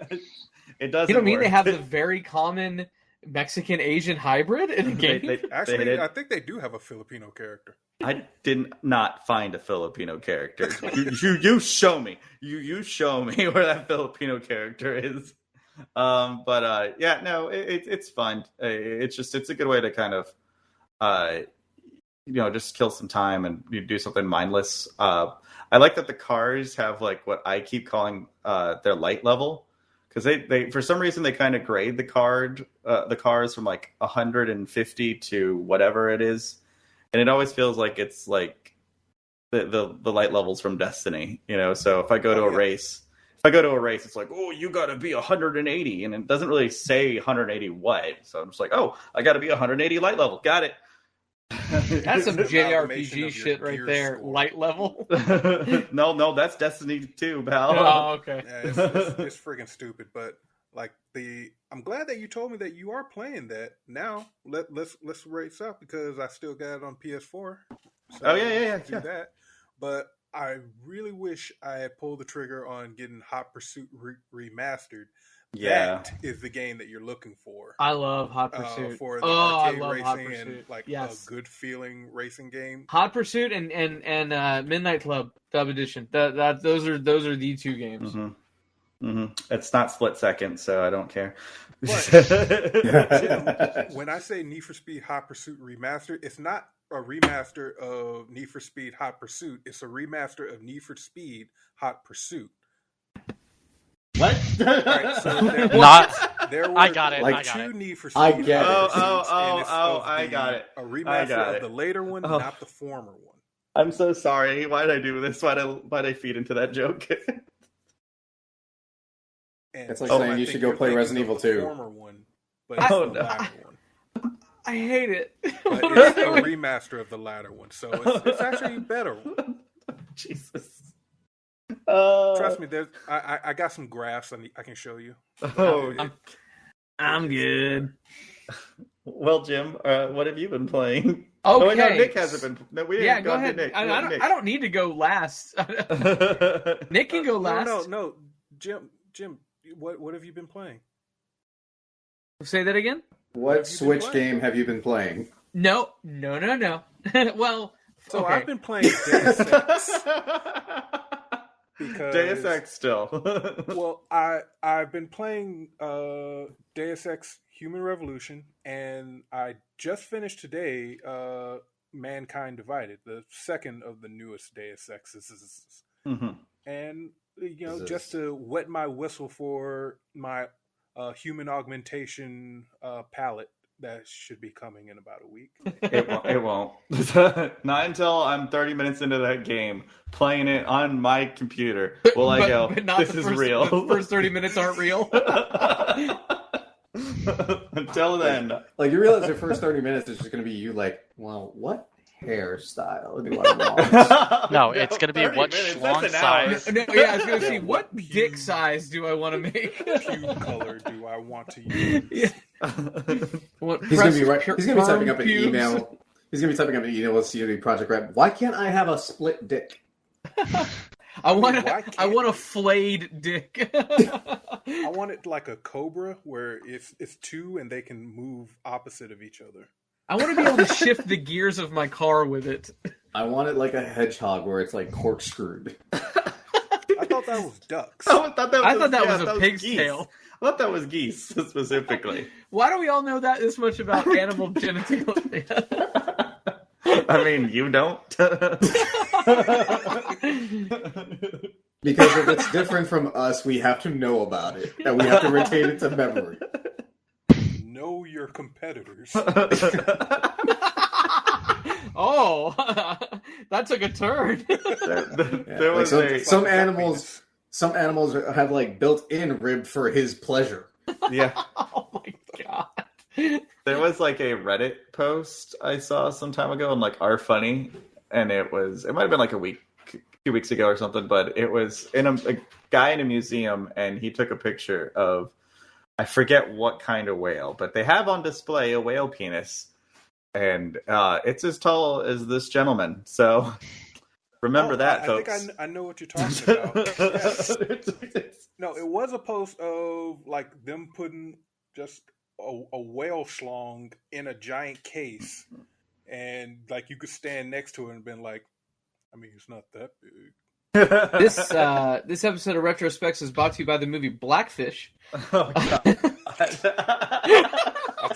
it doesn't. You know what I mean? work. They have the very common Mexican Asian hybrid in a game? Actually, I think they do have a Filipino character. I did not find a Filipino character. You show me. You show me where that Filipino character is. Yeah, no, it's fun. It's a good way to kind of, just kill some time and you do something mindless. I like that the cars have like what I keep calling their light level, because they for some reason they kind of grade the cars from like 150 to whatever it is, and it always feels like it's like the light levels from Destiny, So if I go to a race. It's like, oh, you got to be 180, and it doesn't really say 180 what. So I'm just like, oh, I got to be 180 light level. Got it. That's some JRPG shit right there. Score. Light level. No, that's Destiny 2, pal. Oh, okay. Yeah, it's freaking stupid. But like I'm glad that you told me that you are playing that. Now let's race up, because I still got it on PS4. So oh yeah. Do that. But I really wish I had pulled the trigger on getting Hot Pursuit remastered. Yeah, that is the game that you're looking for. I love Hot Pursuit. For the arcade I love racing Hot Pursuit. and like Yes. a good feeling racing game. Hot Pursuit and Midnight Club Dub Edition. Those are the two games. Mm-hmm. Mm-hmm. It's not split second, so I don't care. But when I say Need for Speed Hot Pursuit Remastered, it's not a remaster of Need for Speed Hot Pursuit. It's a remaster of Need for Speed Hot Pursuit. What? Right, so there were I got it. Like I got two it. Need for Speed I get it. Hot Pursuits, and it's I got it. A remaster of the later one, Oh. not the former one. I'm so sorry. Why did I do this? Why did I feed into that joke? And It's like so saying I you think should go you're play thinking Resident of Evil the 2. former one, but it's Oh, the no. latter one. I hate it. But it's a remaster of the latter one, so it's actually a better one. Jesus. Trust me, I got some graphs I can show you. Oh, I'm good. well, Jim, what have you been playing? Okay. Oh, wait, no, Nick hasn't been. No, we Yeah, didn't go to ahead. Nick. I don't need to go last. Nick can go last. No, Jim, what have you been playing? Say that again? What Switch game have you been playing? No. Well, So okay. I've been playing Deus Ex. Because Deus Ex still. well, I've been playing Deus Ex Human Revolution, and I just finished today Mankind Divided, the second of the newest Deus Exes. Mm-hmm. And just to wet my whistle for my human augmentation palette that should be coming in about a week. It won't. Not until I'm 30 minutes into that game, playing it on my computer, will I go, this is real. The first 30 minutes aren't real. Until then. Like, you realize your first 30 minutes is just going to be you like, well, what hairstyle do I want? No, it's going to be 30 what minutes, schlong that's an hour. size. No, yeah, I was going to see what dick size do I want to make? Pube color do I want to use? Yeah. He's going to be typing up an email. He's going to be typing up an email with CD Project Red. Why can't I have a split dick? I want a flayed dick. I want it like a cobra where it's two and they can move opposite of each other. I want to be able to shift the gears of my car with it. I want it like a hedgehog where it's like corkscrewed. I thought that was ducks. I thought that was a pig's geese. tail. I thought that was geese specifically. Why do we all know that this much about animal genitalia? I mean, you don't. Because if it's different from us, we have to know about it, and we have to retain it to memory. Know your competitors. Oh, that took a turn. There was some animals have like built-in rib for his pleasure. Yeah. Oh my god. There was like a Reddit post I saw some time ago on like R Funny, and it might have been like a few weeks ago or something, but it was in a guy in a museum, and he took a picture of, I forget what kind of whale, but they have on display a whale penis, and it's as tall as this gentleman. So remember that, I folks. think I know what you're talking about. Yeah. No, it was a post of like them putting just a whale schlong in a giant case, and like you could stand next to it and been like, I mean, it's not that big. This episode of Retro SPEXX is brought to you by the movie Blackfish. Oh, God.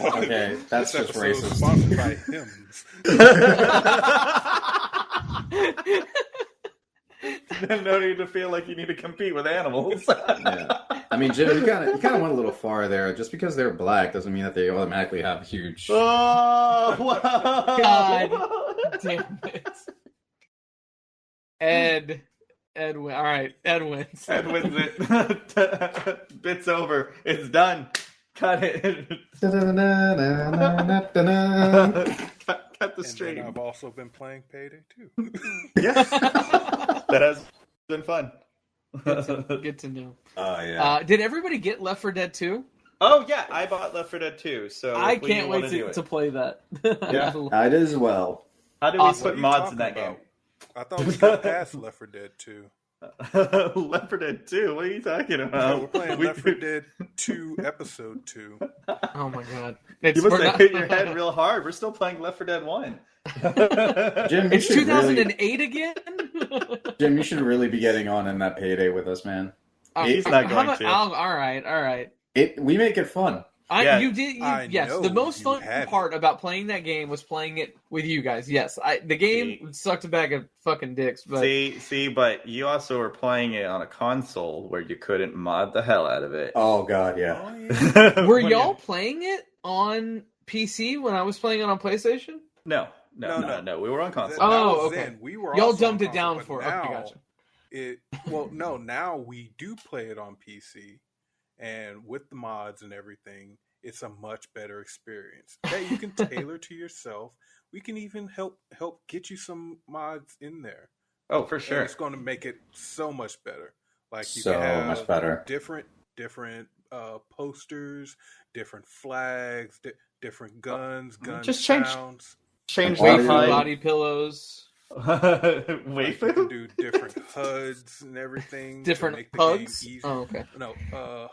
Okay, that's This just episode is racist. sponsored by hymns. No need to feel like you need to compete with animals. Yeah. I mean, Jim, you kind of went a little far there. Just because they're black doesn't mean that they automatically have huge. Oh, wow. God damn it. Ed wins. All right, Ed wins. Ed wins it. Bit's over. It's done. Cut it. cut the And stream. then I've also been playing Payday 2. Yes. That has been fun. Good to know. Oh yeah. Did everybody get Left 4 Dead 2? Oh, yeah. I bought Left 4 Dead 2, so I if we can't wanna wait do it. to play that. Yeah. I did as well. How do we Awesome. put What are you mods talking in that game? about? I thought we got past Left 4 Dead 2. Left 4 Dead 2? What are you talking about? We're playing Left 4 Dead 2 Episode 2. Oh my god. You must have hit your head real hard. We're still playing Left 4 Dead 1. Jim, you It's should 2008 again? Jim, you should really be getting on in that Payday with us, man. He's not How going about- to. all right. We make it fun. Yeah. You did. I Yes, know the most you fun have part about playing that game was playing it with you guys. Yes, the game sucked a bag of fucking dicks, but See, but you also were playing it on a console where you couldn't mod the hell out of it. Oh god, yeah. Oh, yeah. were y'all playing it on PC when I was playing it on PlayStation? No. No. We were on console. That Oh, was okay. then. We were Y'all also on dumbed it console, down but for. now Okay, gotcha. now we do play it on PC, and with the mods and everything, it's a much better experience that you can tailor to yourself. We can even help get you some mods in there. Oh, for And sure. it's going to make it so much better. Like you So can have much better. different posters, different flags, different guns, gun Just change- sounds. Change Why the do Waifu you- body pillows, Like you can Waifu? do different HUDs and everything. different to make the game hugs. easier. Oh, okay. No,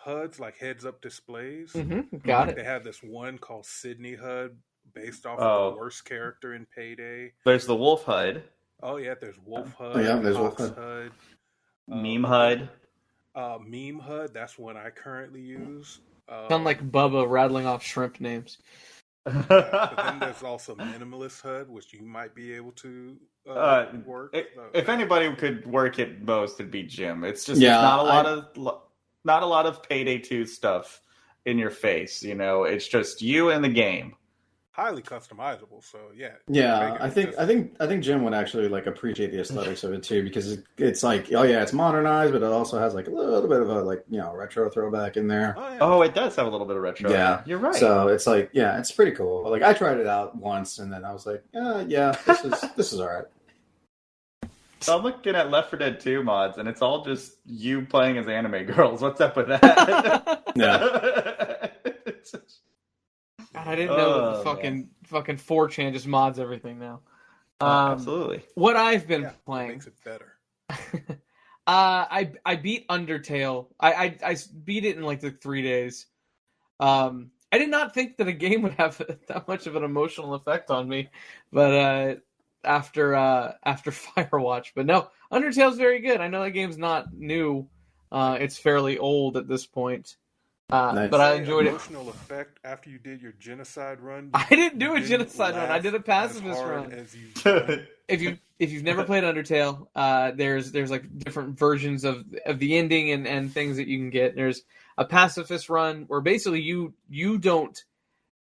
HUDs like heads-up displays. Got Like it. they have this one called Sydney HUD, based off Oh. of the worst character in Payday. There's the Wolf HUD. Oh yeah, there's Wolf HUD. Oh, yeah, there's Fox Wolf HUD. Meme HUD. Meme HUD. That's one I currently use. Sound like Bubba rattling off shrimp names. But then there's also Minimalist HUD, which you might be able to work. If anybody could work it most, it'd be Jim. It's just Yeah, not a lot of Payday 2 stuff in your face. You know, it's just you and the game. Highly customizable, so yeah. Yeah, Make it I think just- I think Jim would actually like appreciate the aesthetics of it too, because it's like, oh yeah, it's modernized, but it also has like a little bit of a retro throwback in there. Oh, yeah. Oh, it does have a little bit of retro. Yeah, You're right. So it's like, yeah, it's pretty cool. Like I tried it out once, and then I was like, yeah, this is all right. So I'm looking at Left 4 Dead 2 mods, and it's all just you playing as anime girls. What's up with that? Yeah. God, I didn't know Oh, that fucking 4chan just mods everything now. Absolutely. What I've been Yeah, it playing, makes it better. I beat Undertale. I beat it in like the 3 days. I did not think that a game would have that much of an emotional effect on me, but after Firewatch, but no, Undertale's very good. I know that game's not new. It's fairly old at this point. Nice. But I enjoyed it. Emotional effect after you did your genocide run. I didn't do a You genocide run. I laugh did a pacifist as hard run. as you've done. If you've never played Undertale, there's like different versions of the ending and things that you can get. There's a pacifist run where basically you don't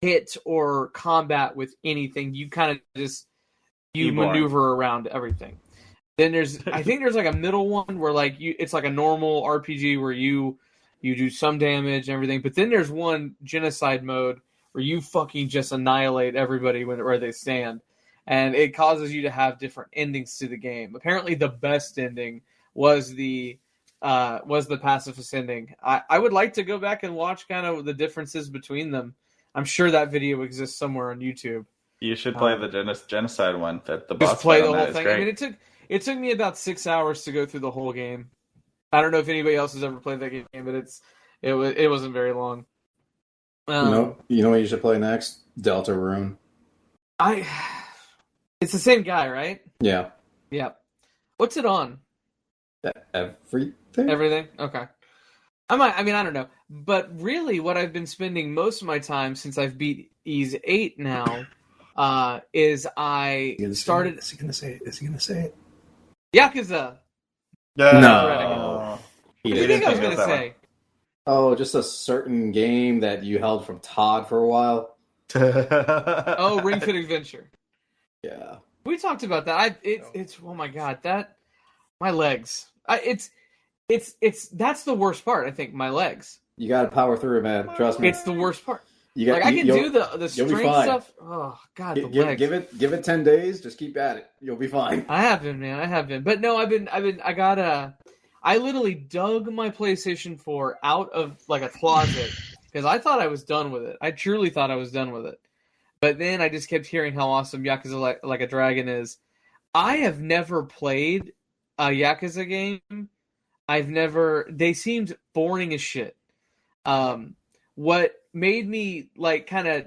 hit or combat with anything. You kind of just maneuver around everything. Then I think there's like a middle one where like it's like a normal RPG where you do some damage and everything. But then there's one genocide mode where you fucking just annihilate everybody where they stand. And it causes you to have different endings to the game. Apparently the best ending was the pacifist ending. I would like to go back and watch kind of the differences between them. I'm sure that video exists somewhere on YouTube. You should play the genocide one. That the Just boss play fight the on whole that is thing. great. I mean, it took me about 6 hours to go through the whole game. I don't know if anybody else has ever played that game, but it wasn't very long. You know what you should play next? Deltarune. It's the same guy, right? Yeah. Yeah. What's it on? Everything? Everything? Okay. I don't know. But really, what I've been spending most of my time since I've beat Ys 8 now, is I started... Is he going to say it? Is he going to say it? Yakuza! No. What do you think I was going to say? Oh, just a certain game that you held from Todd for a while. Oh, Ring Fit Adventure. Yeah. We talked about that. It's oh my god, my legs. It's that's the worst part. I think my legs. You got to power through it, man. Trust me. It's the worst part. I can do the strength stuff. Oh god, the legs. Give it 10 days. Just keep at it. You'll be fine. I have been, man. I have been. But no, I literally dug my PlayStation 4 out of like a closet because I thought I was done with it. I truly thought I was done with it. But then I just kept hearing how awesome Yakuza like a Dragon is. I have never played a Yakuza game. They seemed boring as shit. What made me like kind of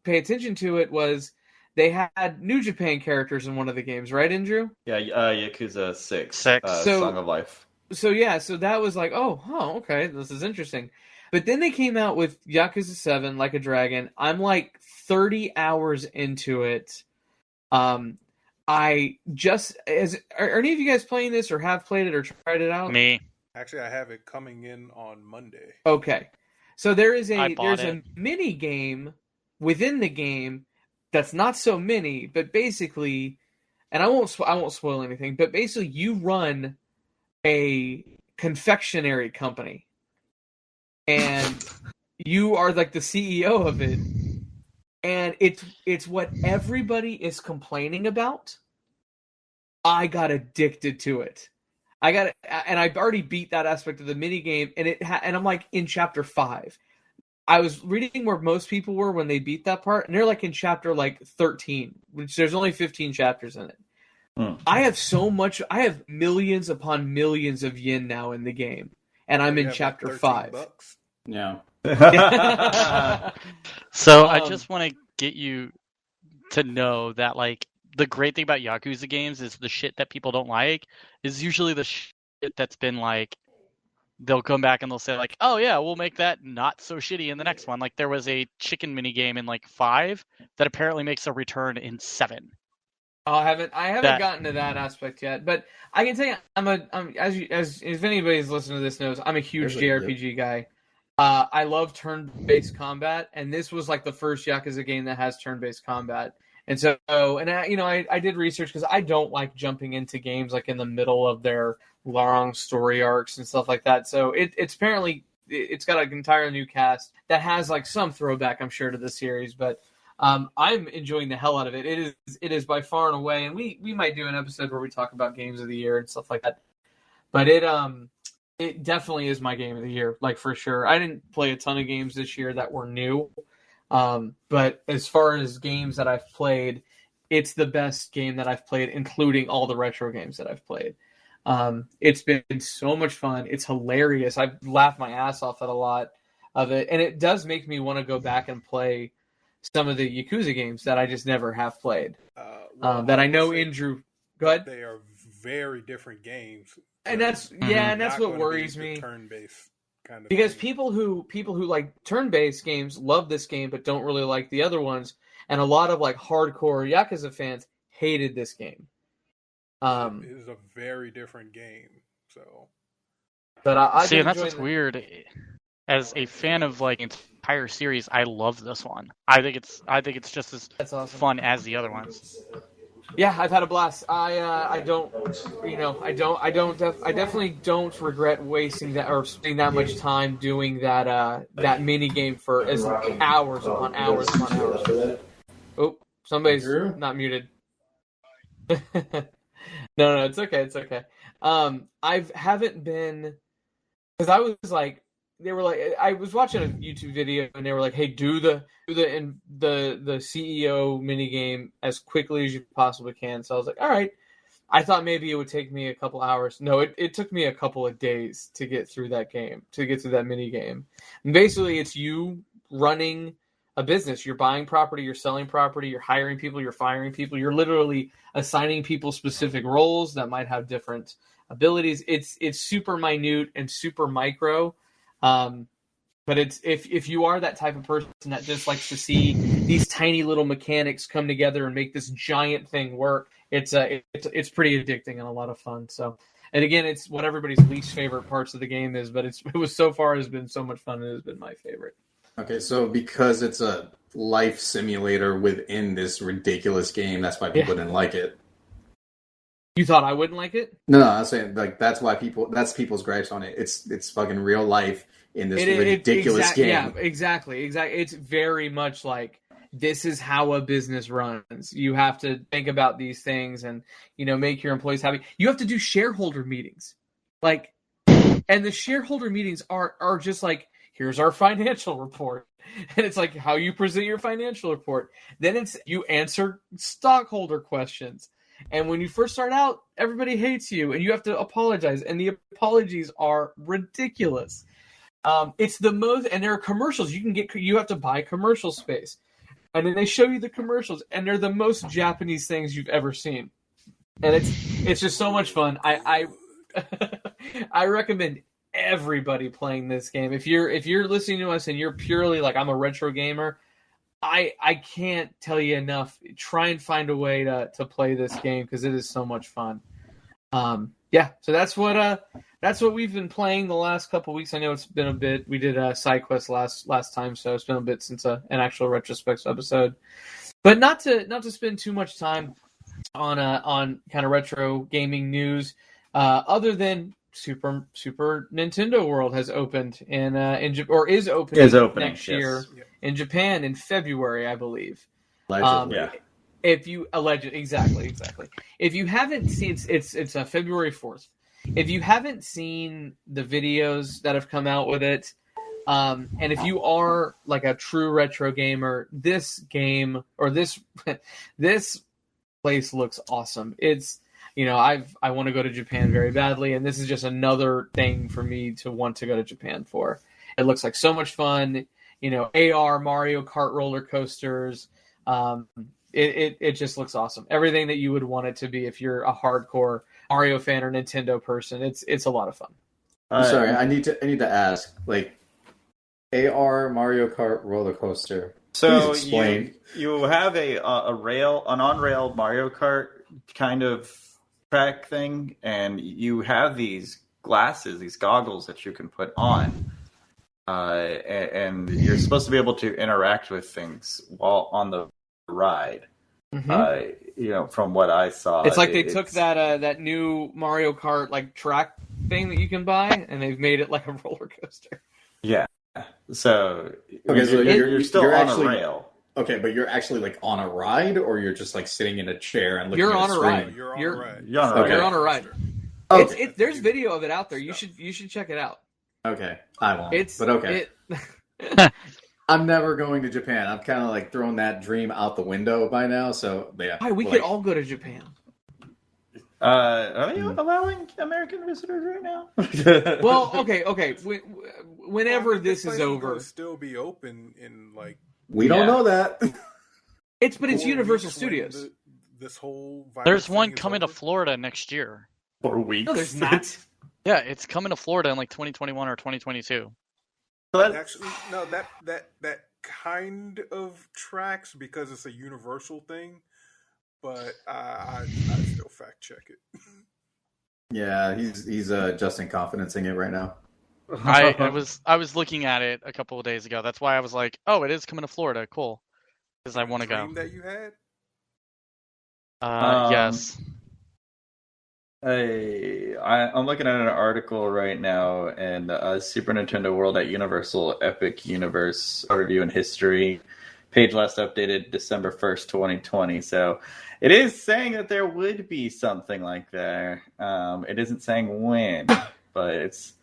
pay attention to it was they had New Japan characters in one of the games, right, Andrew? Yeah, Yakuza 6. Song of Life. So that was like, okay, this is interesting. But then they came out with Yakuza 7, Like a Dragon. I'm like 30 hours into it. Are any of you guys playing this or have played it or tried it out? Me. Actually, I have it coming in on Monday. Okay. So there's a it. mini game within the game that's not so mini, but basically, and I won't spoil anything, but basically you run a confectionery company and you are like the CEO of it, and it's what everybody is complaining about. I got addicted to it. And I've already beat that aspect of the mini game, and and I'm like in chapter 5. I was reading where most people were when they beat that part, and they're like in chapter like 13, which there's only 15 chapters in it. I have millions upon millions of yen now in the game, and I'm in chapter 5. Bucks. Yeah. So I just want to get you to know that like the great thing about Yakuza games is the shit that people don't like is usually the shit that's been like, they'll come back and they'll say like, oh yeah, we'll make that not so shitty in the next one. Like there was a chicken mini game in like 5 that apparently makes a return in 7. Oh, I haven't gotten to that aspect yet, but I can tell you, as if anybody's listening to this knows, I'm a huge JRPG guy. I love turn-based combat, and this was like the first Yakuza game that has turn-based combat. And so, I did research because I don't like jumping into games like in the middle of their long story arcs and stuff like that. So it's apparently it's got an entire new cast that has like some throwback, I'm sure, to the series, but. I'm enjoying the hell out of it. It is by far and away, and we might do an episode where we talk about games of the year and stuff like that. But it definitely is my game of the year, like for sure. I didn't play a ton of games this year that were new, but as far as games that I've played, it's the best game that I've played, including all the retro games that I've played. It's been so much fun. It's hilarious. I've laughed my ass off at a lot of it, and it does make me want to go back and play some of the Yakuza games that I just never have played. That I know Andrew. Go ahead. They are very different games, and that's what worries me. Turn-based kind of because thing. people who like turn-based games love this game, but don't really like the other ones. And a lot of like hardcore Yakuza fans hated this game. It is a very different game. So, but and that's what's weird. As a fan of like entire series, I love this one. I think it's just as awesome. Fun as the other ones. Yeah, I've had a blast. I definitely don't regret wasting that or spending that much time doing that mini game for as hours upon hours upon hours. Oh, somebody's not muted. No, it's okay. I haven't been because I was like. They were like, I was watching a YouTube video and they were like, "Hey, do the CEO minigame as quickly as you possibly can." So I was like, "All right." I thought maybe it would take me a couple hours. No, it took me a couple of days to get through that game, to get through that mini game. And basically, it's you running a business. You're buying property, you're selling property, you're hiring people, you're firing people. You're literally assigning people specific roles that might have different abilities. It's super minute and super micro. But it's if you are that type of person that just likes to see these tiny little mechanics come together and make this giant thing work, it's pretty addicting and a lot of fun. So, and again, it's what everybody's least favorite parts of the game is, but it was so far has been so much fun. It has been my favorite. Okay, so because it's a life simulator within this ridiculous game, that's why people didn't like it. You thought I wouldn't like it? No, I'm saying like that's people's gripes on it. It's fucking real life in this ridiculous game. Yeah, exactly. It's very much like this is how a business runs. You have to think about these things and, make your employees happy. You have to do shareholder meetings. And the shareholder meetings are just like, here's our financial report. And it's like how you present your financial report. Then it's you answer stockholder questions. And when you first start out, everybody hates you and you have to apologize. And the apologies are ridiculous. It's the most, and there are commercials. You have to buy commercial space. And then they show you the commercials and they're the most Japanese things you've ever seen. And it's just so much fun. I recommend everybody playing this game. If you're listening to us and you're purely like, I'm a retro gamer, I can't tell you enough. Try and find a way to play this game because it is so much fun. So that's what we've been playing the last couple of weeks. I know it's been a bit. We did a side quest last time, so it's been a bit since an actual retrospect episode. But not to spend too much time on kind of retro gaming news, other than Super Nintendo World has opened is opening next year in Japan in February, I believe. If you exactly. If you haven't seen, it's February 4th. If you haven't seen the videos that have come out with it, and if you are like a true retro gamer, this game or this place looks awesome. It's I want to go to Japan very badly, and this is just another thing for me to want to go to Japan for. It looks like so much fun. AR Mario Kart roller coasters. It just looks awesome. Everything that you would want it to be if you're a hardcore Mario fan or Nintendo person. It's a lot of fun. I'm sorry, I need to ask, like, AR Mario Kart roller coaster. So please explain. You have an on-rail Mario Kart kind of track thing, and you have these goggles that you can put on, and you're supposed to be able to interact with things while on the ride. Mm-hmm. From what I saw, it's like they took that new Mario Kart like track thing that you can buy, and they've made it like a roller coaster. Yeah. So you're still on actually, a rail. Okay, but you're actually like on a ride, or you're just like sitting in a chair and looking you're at on a a screen? ride. You're on a ride. You're on a ride. Okay. There's video of it out there. You should check it out. Okay, I won't. But okay. I'm never going to Japan. I've kind of like thrown that dream out the window by now. So yeah, Hi, we could all go to Japan. Are they allowing American visitors right now? Well, okay. Whenever this is over, still be open in like. We don't know that. It's Universal Studios. This whole there's one coming to Florida next year. 4 weeks. No, there's not. Yeah, it's coming to Florida in like 2021 or 2022. Actually, no, that kind of tracks because it's a universal thing, but I still fact check it. Yeah, he's Justin confidencing it right now. I was looking at it a couple of days ago. That's why I was like, oh, it is coming to Florida. Cool, because I want to go. That you had? Yes. I'm looking at an article right now, and Super Nintendo World at Universal Epic Universe Overview and History. Page last updated December 1st, 2020. So it is saying that there would be something like that. It isn't saying when, but it's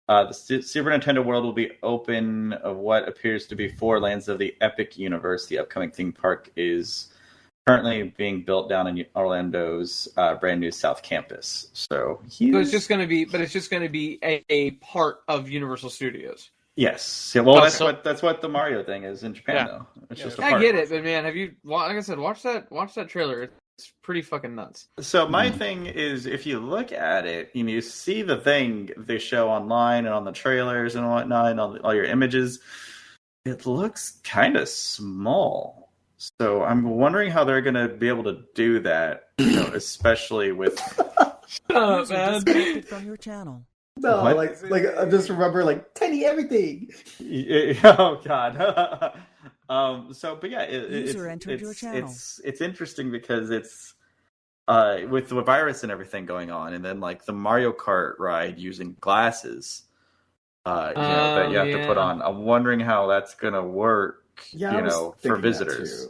the Super Nintendo World will be open of what appears to be 4 lands of the Epic Universe. The upcoming theme park is currently being built down in Orlando's brand new South Campus. So it's just going to be, a part of Universal Studios. Yes. Yeah, well, Oh, that's what the Mario thing is in Japan, Yeah. though. It's just a I part. get it, but man, have you? Like I said, watch that trailer. It's pretty fucking nuts. So my thing is, if you look at it and you see the thing they show online and on the trailers and whatnot and all your images, it looks kind of small. So I'm wondering how they're going to be able to do that, especially with... Man. Disconnected from your channel. No, What? like I just remember like tiny everything. Oh God. But yeah, User entered your channel. it's interesting because it's with the virus and everything going on, and then like the Mario Kart ride using glasses, that you have to put on. I'm wondering how that's gonna work, for visitors.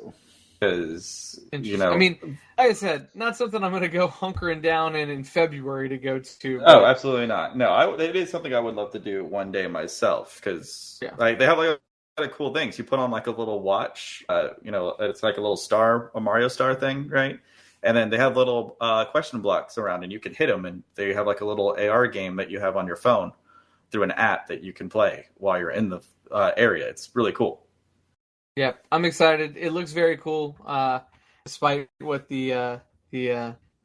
Because I mean, like I said, not something I'm going to go hunkering down in February to go to. Oh, absolutely not. No, it is something I would love to do one day myself. Because they have like a lot of cool things. You put on like a little watch. It's like a little star, a Mario star thing, right? And then they have little question blocks around, and you can hit them. And they have like a little AR game that you have on your phone through an app that you can play while you're in the area. It's really cool. Yeah, I'm excited. It looks very cool, despite what the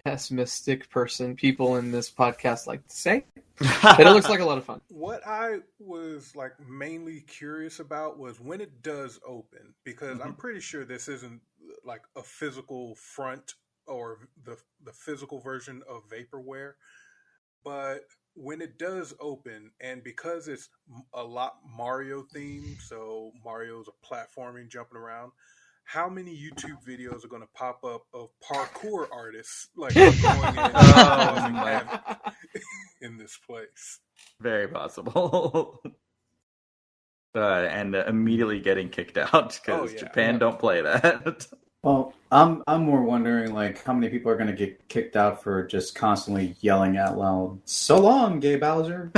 pessimistic people in this podcast like to say. But it looks like a lot of fun. What I was like mainly curious about was when it does open, because I'm pretty sure this isn't like a physical front or the physical version of vaporware, but when it does open, and because it's a lot Mario themed, so Mario's a platforming, jumping around, how many YouTube videos are going to pop up of parkour artists like going in in this place? Very possible. And immediately getting kicked out because Japan don't play that. Well, I'm more wondering like how many people are going to get kicked out for just constantly yelling out loud, "So long, gay Bowser."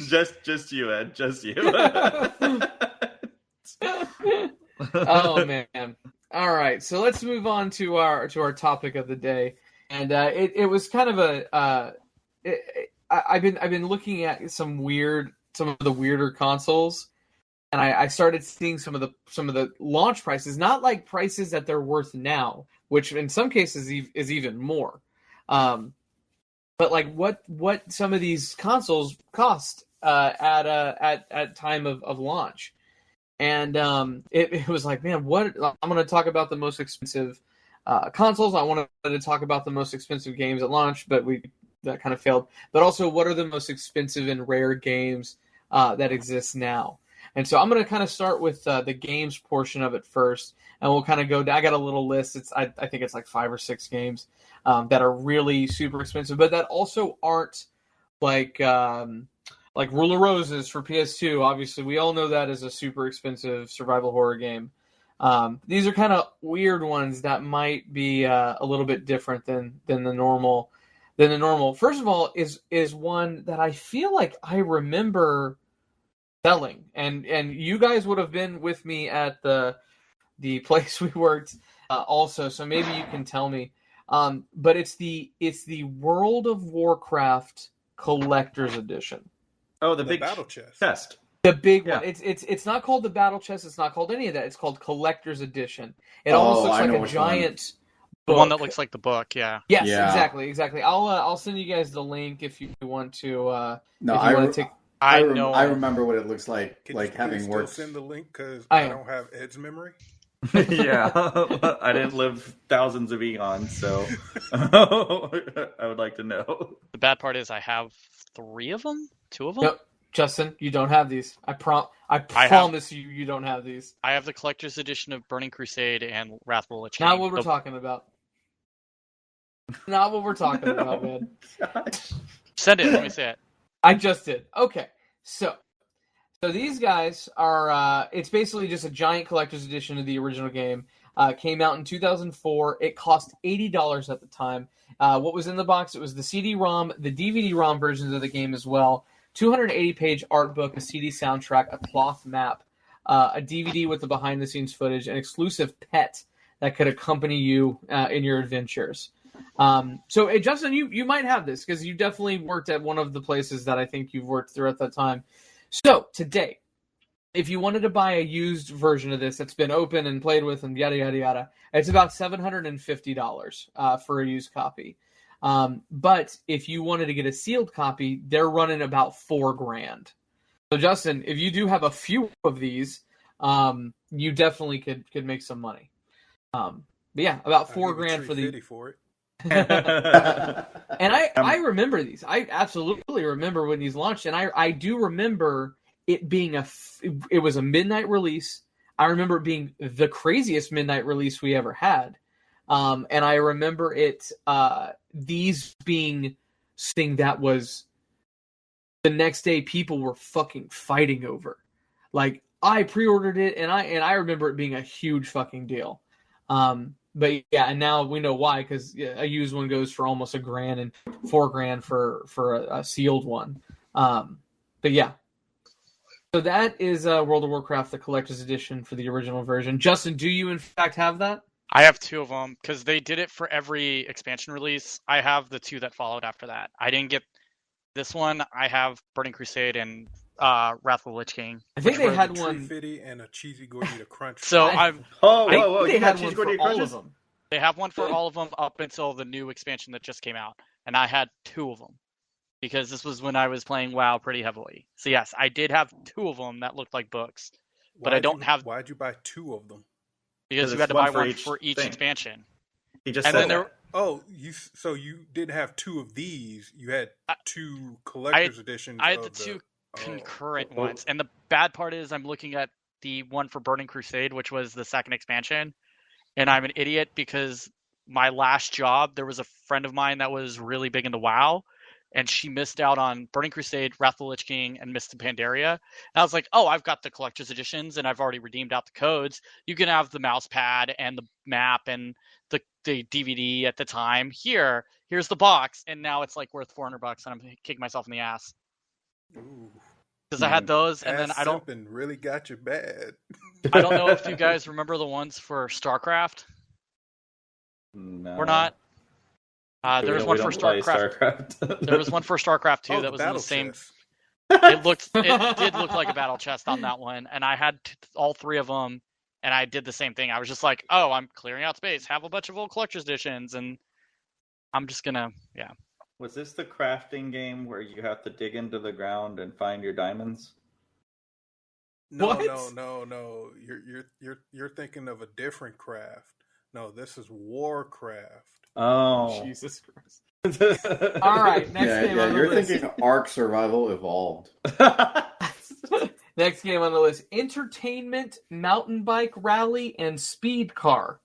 just you, Ed. Just you. Oh man! All right, so let's move on to our topic of the day, and it was kind of I've been looking at some of the weirder consoles. And I started seeing some of the launch prices, not like prices that they're worth now, which in some cases is even more, but like what some of these consoles cost at time of launch, and it was like, man, what I'm going to talk about the most expensive consoles. I wanted to talk about the most expensive games at launch, but that kind of failed. But also, what are the most expensive and rare games that exist now? And so I'm going to kind of start with the games portion of it first, and we'll kind of go down. I got a little list. I think it's like 5 or 6 games that are really super expensive, but that also aren't like Rule of Roses for PS2. Obviously, we all know that is a super expensive survival horror game. These are kind of weird ones that might be a little bit different than the normal. First of all, is one that I feel like I remember selling, and you guys would have been with me at the place we worked also, so maybe you can tell me, but it's the World of Warcraft Collector's Edition. Oh, the big battle chest. The big one. It's not called the battle chest, it's not called any of that, it's called Collector's Edition. It almost looks like a giant book. The one that looks like the book. Yes, exactly. I'll send you guys the link if you want to take. I remember what it looks like, having worked. Send the link because I don't have Ed's memory. Yeah, I didn't live thousands of eons, so I would like to know. The bad part is I have 3 of them, 2 of them. Nope. Justin, you don't have these. I promise you don't have these. I have the collector's edition of Burning Crusade and Wrathful of Chain. Not what we're talking about. Not what we're talking about, man. Send it. Let me see it. I just did. Okay, so these guys are. It's basically just a giant collector's edition of the original game. Came out in 2004. It cost $80 at the time. What was in the box? It was the CD-ROM, the DVD-ROM versions of the game as well. 280-page art book, a CD soundtrack, a cloth map, a DVD with the behind-the-scenes footage, an exclusive pet that could accompany you in your adventures. So Justin, you might have this because you definitely worked at one of the places that I think you've worked through at that time. So today, if you wanted to buy a used version of this that's been open and played with and yada yada yada, it's about $750 for a used copy. But if you wanted to get a sealed copy, they're running about $4,000. So Justin, if you do have a few of these, you definitely could make some money. But yeah, about $4,000 for the. For it. And I remember these. I absolutely remember when these launched, and I do remember it being it was a midnight release. I remember it being the craziest midnight release we ever had. And I remember these being something that was the next day people were fucking fighting over. Like, I pre-ordered it and I remember it being a huge fucking deal. But yeah, and now we know why, because a used one goes for almost $1,000 and $4,000 for a sealed one. But yeah. So that is World of Warcraft, the collector's edition for the original version. Justin, do you in fact have that? I have 2 of them because they did it for every expansion release. I have the 2 that followed after that. I didn't get this one. I have Burning Crusade and Wrath of the Lich King. I think they had Tree one. Fitty and a cheesy Gordita Crunch. So whoa! They You had got one cheese for Gordita all of crunches? them. they have one for all of them up until the new expansion that just came out, and I had 2 of them because this was when I was playing WoW pretty heavily. So yes, I did have 2 of them that looked like books, but I don't have. Why'd you buy 2 of them? Because you it's had to one buy for one each for each thing. expansion. He just And said then there, that. Oh, so you didn't have 2 of these. You had 2 collector's editions. I had of the 2 Oh. concurrent ones, and the bad part is I'm looking at the one for Burning Crusade, which was the second expansion, and I'm an idiot because my last job, there was a friend of mine that was really big into WoW, and she missed out on Burning Crusade, Wrath of the Lich King, and Mist of Pandaria. And I was like, oh, I've got the collector's editions, and I've already redeemed out the codes. You can have the mouse pad and the map and the DVD at the time. Here's the box, and now it's like worth $400, and I'm kicking myself in the ass. Because I had those, and then I don't. Simping really got you bad. I don't know if you guys remember the ones for StarCraft No. or not. There was one for StarCraft. There was one for StarCraft 2 that was in the same. Chest. It did look like a battle chest on that one, and I had all 3 of them, and I did the same thing. I was just like, oh, I'm clearing out space, have a bunch of old collector's editions, and I'm just gonna, yeah. Was this the crafting game where you have to dig into the ground and find your diamonds? No, What? no. You're thinking of a different craft. No, this is Warcraft. Oh. Jesus Christ. All right, next game on the You're list. thinking Ark Survival Evolved. Next game on the list: Entertainment, Mountain Bike Rally, and Speed Car.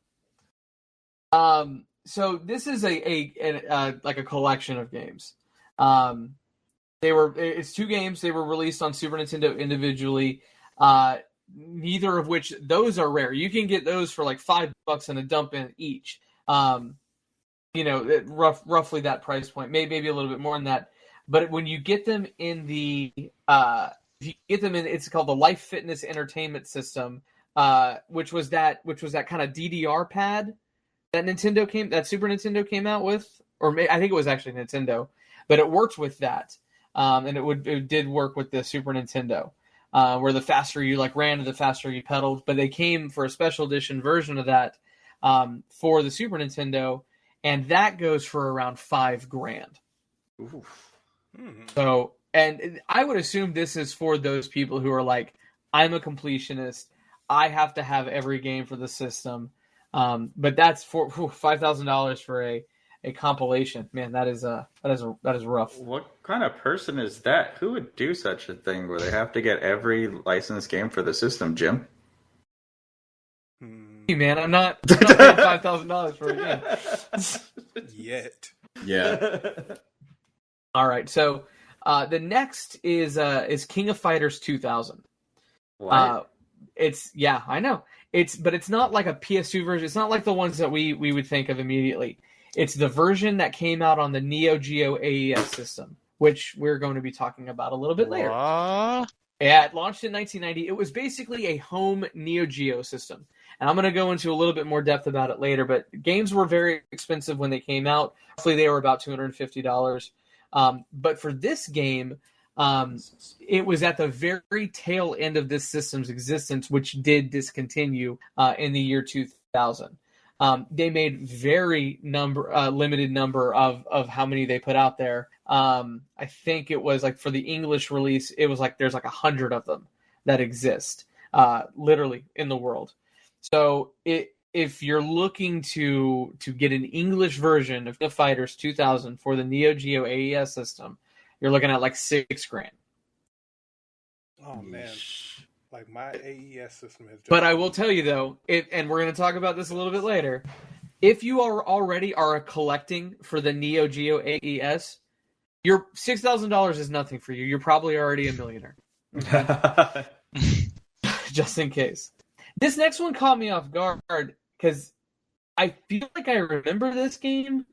So this is a like a collection of games. It's 2 games. They were released on Super Nintendo individually. Neither of which those are rare. You can get those for like $5 and a dump in each. Roughly that price point, maybe a little bit more than that. But when you get them in it's called the Life Fitness Entertainment System, which was that kind of DDR pad that Super Nintendo came out with, I think it was actually Nintendo, but it worked with that, and it did work with the Super Nintendo, where the faster you ran, the faster you pedaled. But they came for a special edition version of that for the Super Nintendo, and that goes for around $5,000. So, and I would assume this is for those people who are like, I'm a completionist, I have to have every game for the system. But that's for $5,000 for a compilation. Man, that is rough. What kind of person is that? Who would do such a thing where they have to get every licensed game for the system, Jim? Hey, man, I'm not paying $5,000 for a game. Yet. Yeah. All right, so the next is King of Fighters 2000. What? I know. But it's not like a PS2 version. It's not like the ones that we would think of immediately. It's the version that came out on the Neo Geo AES system, which we're going to be talking about a little bit later. What? Yeah, it launched in 1990. It was basically a home Neo Geo system. And I'm going to go into a little bit more depth about it later, but games were very expensive when they came out. Roughly, they were about $250. But for this game, it was at the very tail end of this system's existence, which did discontinue in the year 2000. They made very limited number of how many they put out there. I think it was like for the English release, it was like there's like 100 of them that exist literally in the world. So if you're looking to get an English version of the Fighters 2000 for the Neo Geo AES system, you're looking at like $6,000. Oh man, like my AES system has. But I will tell you though, and we're going to talk about this a little bit later. If you already are collecting for the Neo Geo AES, your $6,000 is nothing for you. You're probably already a millionaire. Just in case. This next one caught me off guard because I feel like I remember this game,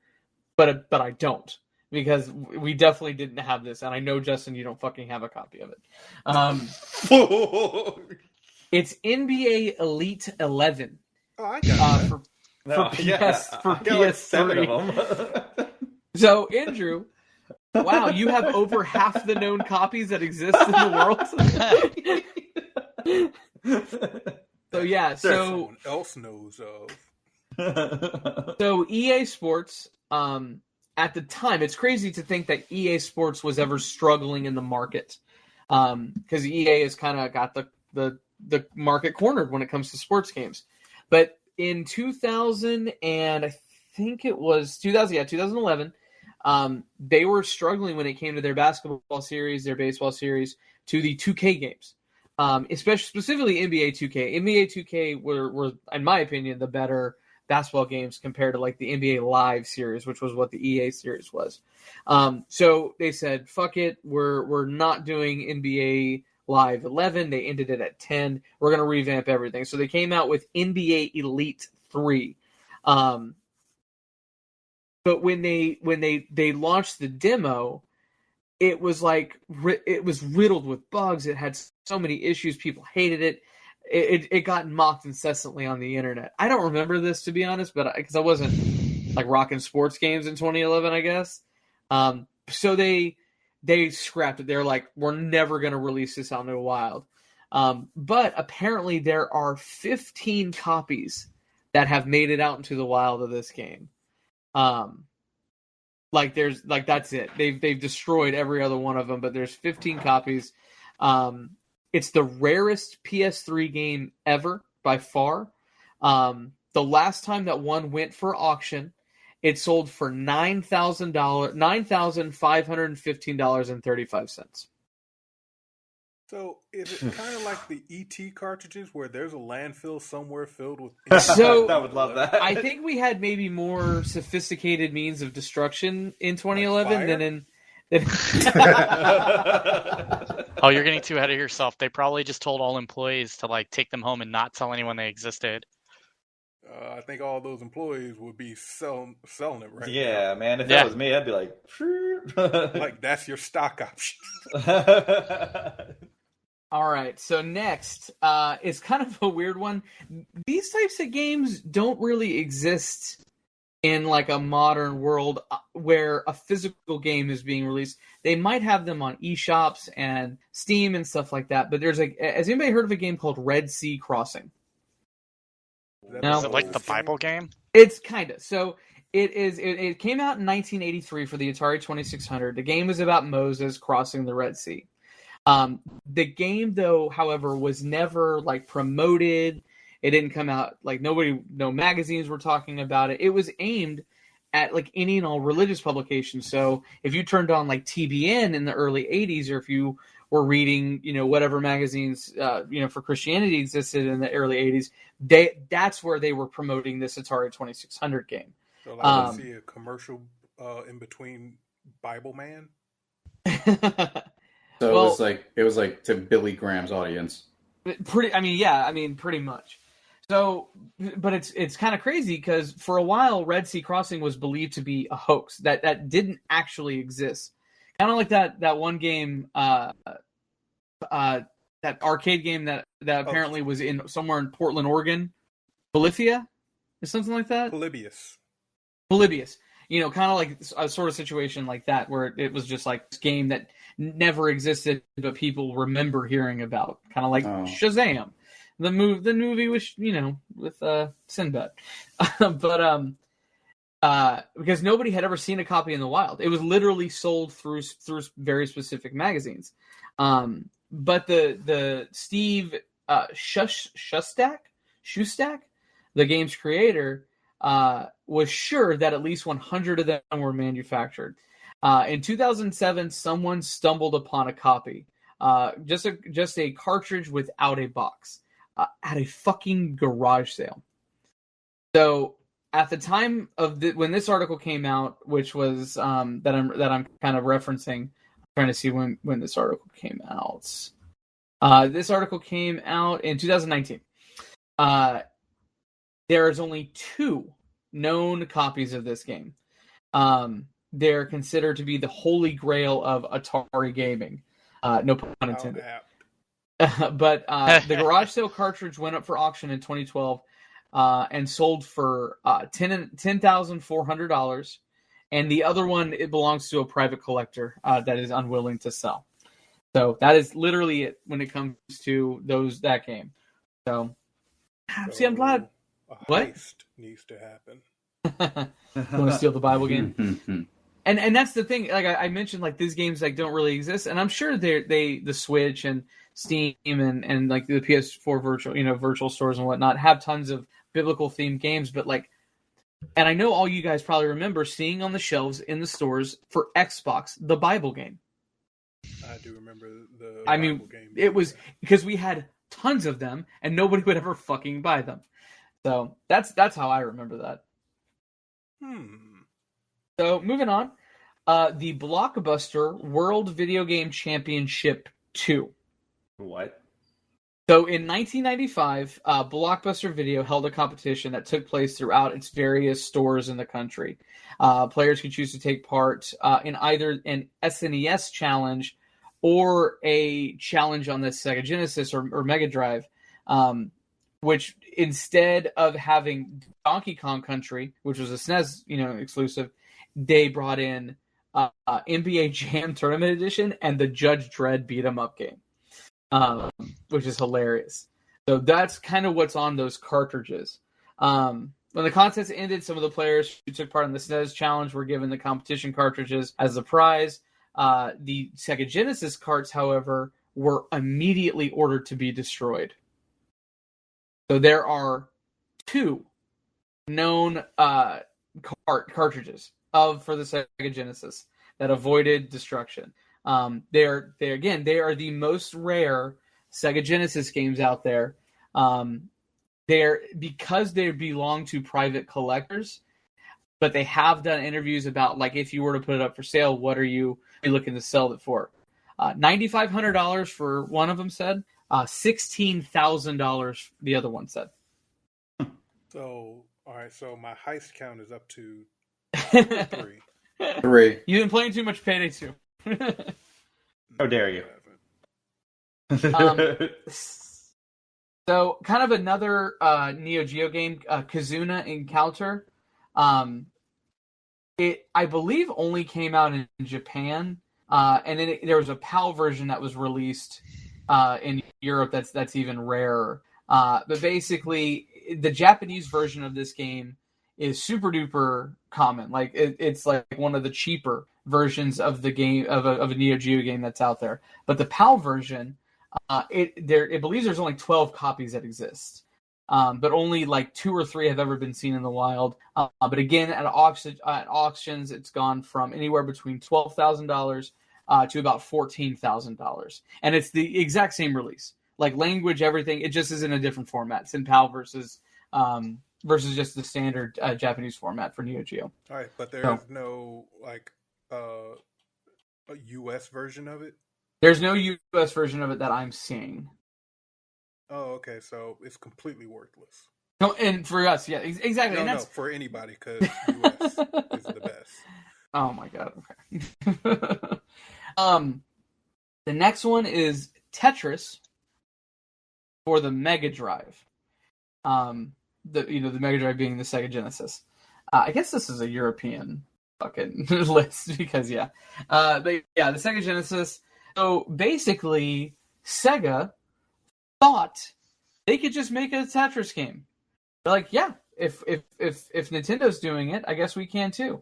but I don't, because we definitely didn't have this, and I know, Justin, you don't fucking have a copy of it. It's NBA Elite 11. Oh, I got for got PS3. like 7 of them. So, Andrew, wow, you have over half the known copies that exist in the world. So yeah, someone else knows of. So EA Sports, at the time, it's crazy to think that EA Sports was ever struggling in the market, because EA has kind of got the market cornered when it comes to sports games. But in 2000, and I think it was 2011, they were struggling when it came to their basketball series, their baseball series, to the 2K games. Especially specifically NBA 2K. NBA 2K were, in my opinion, the better basketball games compared to like the NBA Live series, which was what the EA series was. So they said, "Fuck it, we're not doing NBA Live 11." They ended it at 10. We're gonna revamp everything. So they came out with NBA Elite 3. But when they launched the demo, it was like it was riddled with bugs. It had so many issues. People hated it. It got mocked incessantly on the internet. I don't remember this, to be honest, but because I wasn't like rocking sports games in 2011, I guess. So they scrapped it. They're like, we're never going to release this out in the wild. But apparently there are 15 copies that have made it out into the wild of this game. That's it. They've destroyed every other one of them, but there's 15 copies. It's the rarest PS3 game ever by far. The last time that one went for auction, it sold for $9,515.35. So is it kind of like the ET cartridges where there's a landfill somewhere filled with? So I would love that. I think we had maybe more sophisticated means of destruction in 2011 than in. Oh, you're getting too ahead of yourself. They probably just told all employees to like take them home and not tell anyone they existed. I think all those employees would be selling it right now. Yeah, man. If that was me, I'd be like, like that's your stock option. All right, so next is kind of a weird one. These types of games don't really exist in like a modern world where a physical game is being released. They might have them on eShops and Steam and stuff like that, but there's has anybody heard of a game called Red Sea Crossing? No. Is it like the Bible game? It's kind of. So it came out in 1983 for the Atari 2600. The game was about Moses crossing the Red Sea. The game, though, however, was never like promoted. It didn't come out like no magazines were talking about it. It was aimed at like any and all religious publications. So if you turned on like TBN in the early 80s, or if you were reading, whatever magazines, for Christianity existed in the early 80s, that's where they were promoting this Atari 2600 game. So like see a commercial in between Bible Man. So it was like to Billy Graham's audience. Pretty much. So, but it's kind of crazy because for a while Red Sea Crossing was believed to be a hoax that didn't actually exist. Kind of like that one game, that arcade game that apparently was in somewhere in Portland, Oregon. Polyphia, or something like that. Polybius. Polybius. Kind of like a sort of situation like that, where it was just like this game that never existed, but people remember hearing about. Kind of like Shazam, the movie with Sinbad, but because nobody had ever seen a copy in the wild, it was literally sold through very specific magazines. But the Steve Shustak, the game's creator, was sure that at least 100 of them were manufactured. In 2007, someone stumbled upon a copy, just a cartridge without a box, at a fucking garage sale. So at the time of when this article came out, which was that I'm kind of referencing, I'm trying to see when this article came out. This article came out in 2019. There is only 2 known copies of this game. They're considered to be the holy grail of Atari gaming. No pun intended. But the garage sale cartridge went up for auction in 2012 and sold for $10,400. And the other one, it belongs to a private collector that is unwilling to sell. So that is literally it when it comes to that game. So see, I'm glad. A what heist needs to happen. You want to steal the Bible game? And that's the thing. Like I mentioned, like these games like don't really exist, and I'm sure the Switch and Steam and like the PS4 virtual stores and whatnot have tons of biblical themed games, but like, and I know all you guys probably remember seeing on the shelves in the stores for Xbox the Bible game. I do remember the Bible game. It was because we had tons of them, and nobody would ever fucking buy them. So that's how I remember that. So moving on, the Blockbuster World Video Game Championship 2. What? So in 1995, Blockbuster Video held a competition that took place throughout its various stores in the country. Players could choose to take part in either an SNES challenge or a challenge on the Sega Genesis or Mega Drive, which instead of having Donkey Kong Country, which was a SNES exclusive, they brought in NBA Jam Tournament Edition and the Judge Dredd beat 'em up game, which is hilarious. So that's kind of what's on those cartridges. When the contest ended, some of the players who took part in the SNES challenge were given the competition cartridges as a prize. The Sega Genesis carts, however, were immediately ordered to be destroyed. So there are 2 known cartridges for the Sega Genesis that avoided destruction. They are the most rare Sega Genesis games out there. Because they belong to private collectors, but they have done interviews about like if you were to put it up for sale, what are you looking to sell it for? $9,500 for one of them said. $16,000 the other one said. So all right, so my heist count is up to 3. You've been playing too much Payday 2. How dare you? So, kind of another Neo Geo game, Kizuna Encounter. It, I believe, only came out in Japan, and then there was a PAL version that was released in Europe. That's even rarer. But basically, the Japanese version of this game is super duper common. Like it's like one of the cheaper versions of the game of a Neo Geo game that's out there. But the PAL version, it believes there's only 12 copies that exist, but only like 2 or 3 have ever been seen in the wild. But again, at auctions, it's gone from anywhere between $12,000 to about $14,000, and it's the exact same release, like language, everything. It just is in a different format. It's in PAL versus just the standard Japanese format for Neo Geo. All right, but there's no like a US version of it? There's no US version of it that I'm seeing. Oh, okay, so it's completely worthless. No, and for us, yeah, exactly. No, and that's... for anybody, because US is the best. Oh my god, okay. The next one is Tetris for the Mega Drive. the Mega Drive being the Sega Genesis. I guess this is a European fucking list because the Sega Genesis. So basically, Sega thought they could just make a Tetris game. They're like, yeah, if Nintendo's doing it, I guess we can too.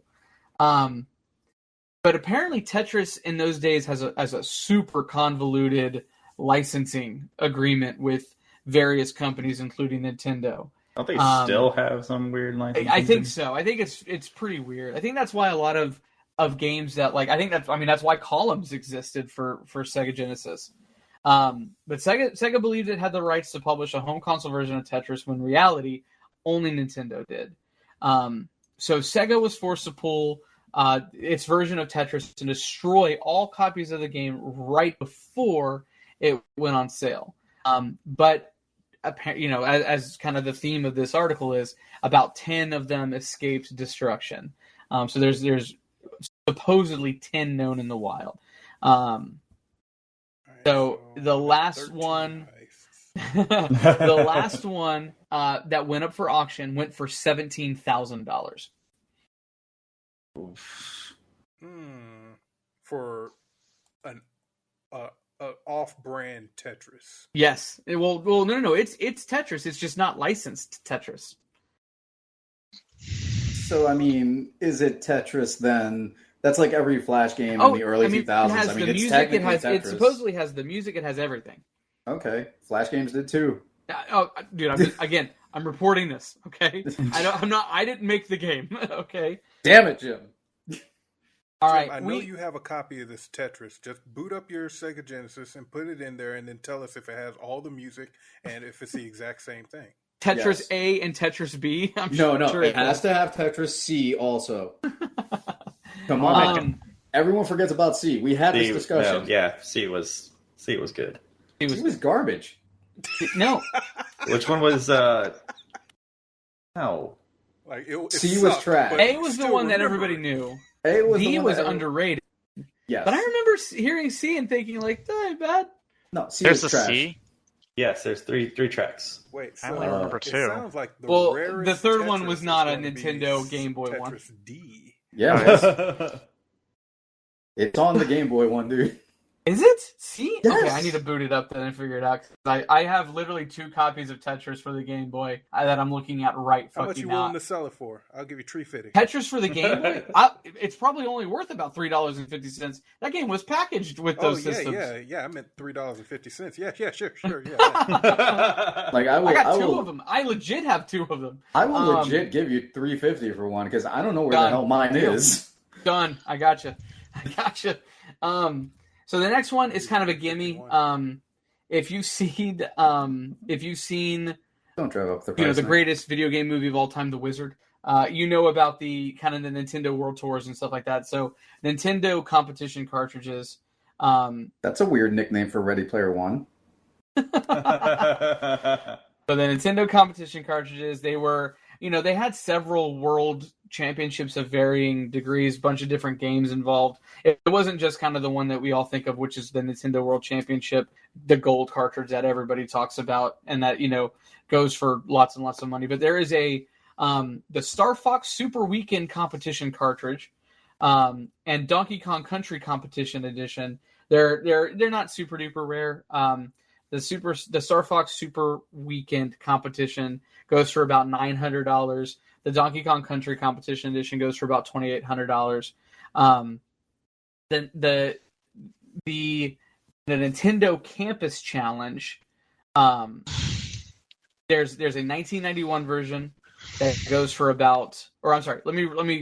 But apparently Tetris in those days has a super convoluted licensing agreement with various companies, including Nintendo. Don't they still have some weird licensing? I think so. I think it's pretty weird. I think that's why a lot of games that that's why columns existed for Sega Genesis. But Sega believed it had the rights to publish a home console version of Tetris when in reality only Nintendo did. So Sega was forced to pull its version of Tetris to destroy all copies of the game right before it went on sale. But as kind of the theme of this article is, about 10 of them escaped destruction. So there's supposedly 10 known in the wild. So the last one, the last one that went up for auction went for $17,000. For an off-brand Tetris. Yes. Well, no. It's Tetris. It's just not licensed Tetris. So, I mean, is it Tetris then? That's like every Flash game in the early 2000s. It's technically Tetris. It supposedly has the music. It has everything. Okay. Flash games did too. Oh, dude, I'm reporting this, okay? I didn't make the game, okay? Damn it, Jim. All right. I know you have a copy of this Tetris. Just boot up your Sega Genesis and put it in there and then tell us if it has all the music and if it's the exact same thing. Tetris A and Tetris B? No, it has to have Tetris C also. Come on. Everyone forgets about C. We had this discussion. C was good. C was garbage. No. Which one was no. Like it C sucked, was trash. A was the one that everybody knew. A was B was underrated. Yes. But I remember hearing C and thinking like, that ain't bad. No, C There's was a trash. C? Yes, there's three tracks. Wait, I only remember it two. sounds like the third one Tetris was not a is gonna be Nintendo Game Boy Tetris one. D. Yeah. It's on the Game Boy one, dude. Is it? See? Yes. Okay, I need to boot it up then and figure it out. I have literally 2 copies of Tetris for the Game Boy that I'm looking at right How fucking now. much you willing to sell it for? I'll give you $350. Tetris for the Game Boy? It's probably only worth about $3.50. That game was packaged with those systems. Yeah. I meant $3.50. Yeah, sure. Yeah. Like I got 2 of them. I legit have 2 of them. I will legit give you $350 for one because I don't know where Done. the hell mine is. Done. I gotcha. So the next one is kind of a gimme. If you've seen, Don't drive up the price. the greatest video game movie of all time, The Wizard. You know about the kind of the Nintendo World Tours and stuff like that. So Nintendo competition cartridges. That's a weird nickname for Ready Player One. So the Nintendo competition cartridges, they were, they had several world championships of varying degrees, bunch of different games involved. It wasn't just kind of the one that we all think of, which is the Nintendo World Championship, the gold cartridge that everybody talks about, and that, goes for lots and lots of money. But there is the Star Fox Super Weekend competition cartridge, and Donkey Kong Country Competition Edition. They're not super duper rare. The Star Fox Super Weekend competition goes for about $900. The Donkey Kong Country Competition Edition goes for about $2,800. The Nintendo Campus Challenge. There's a 1991 version that goes for about, or I'm sorry,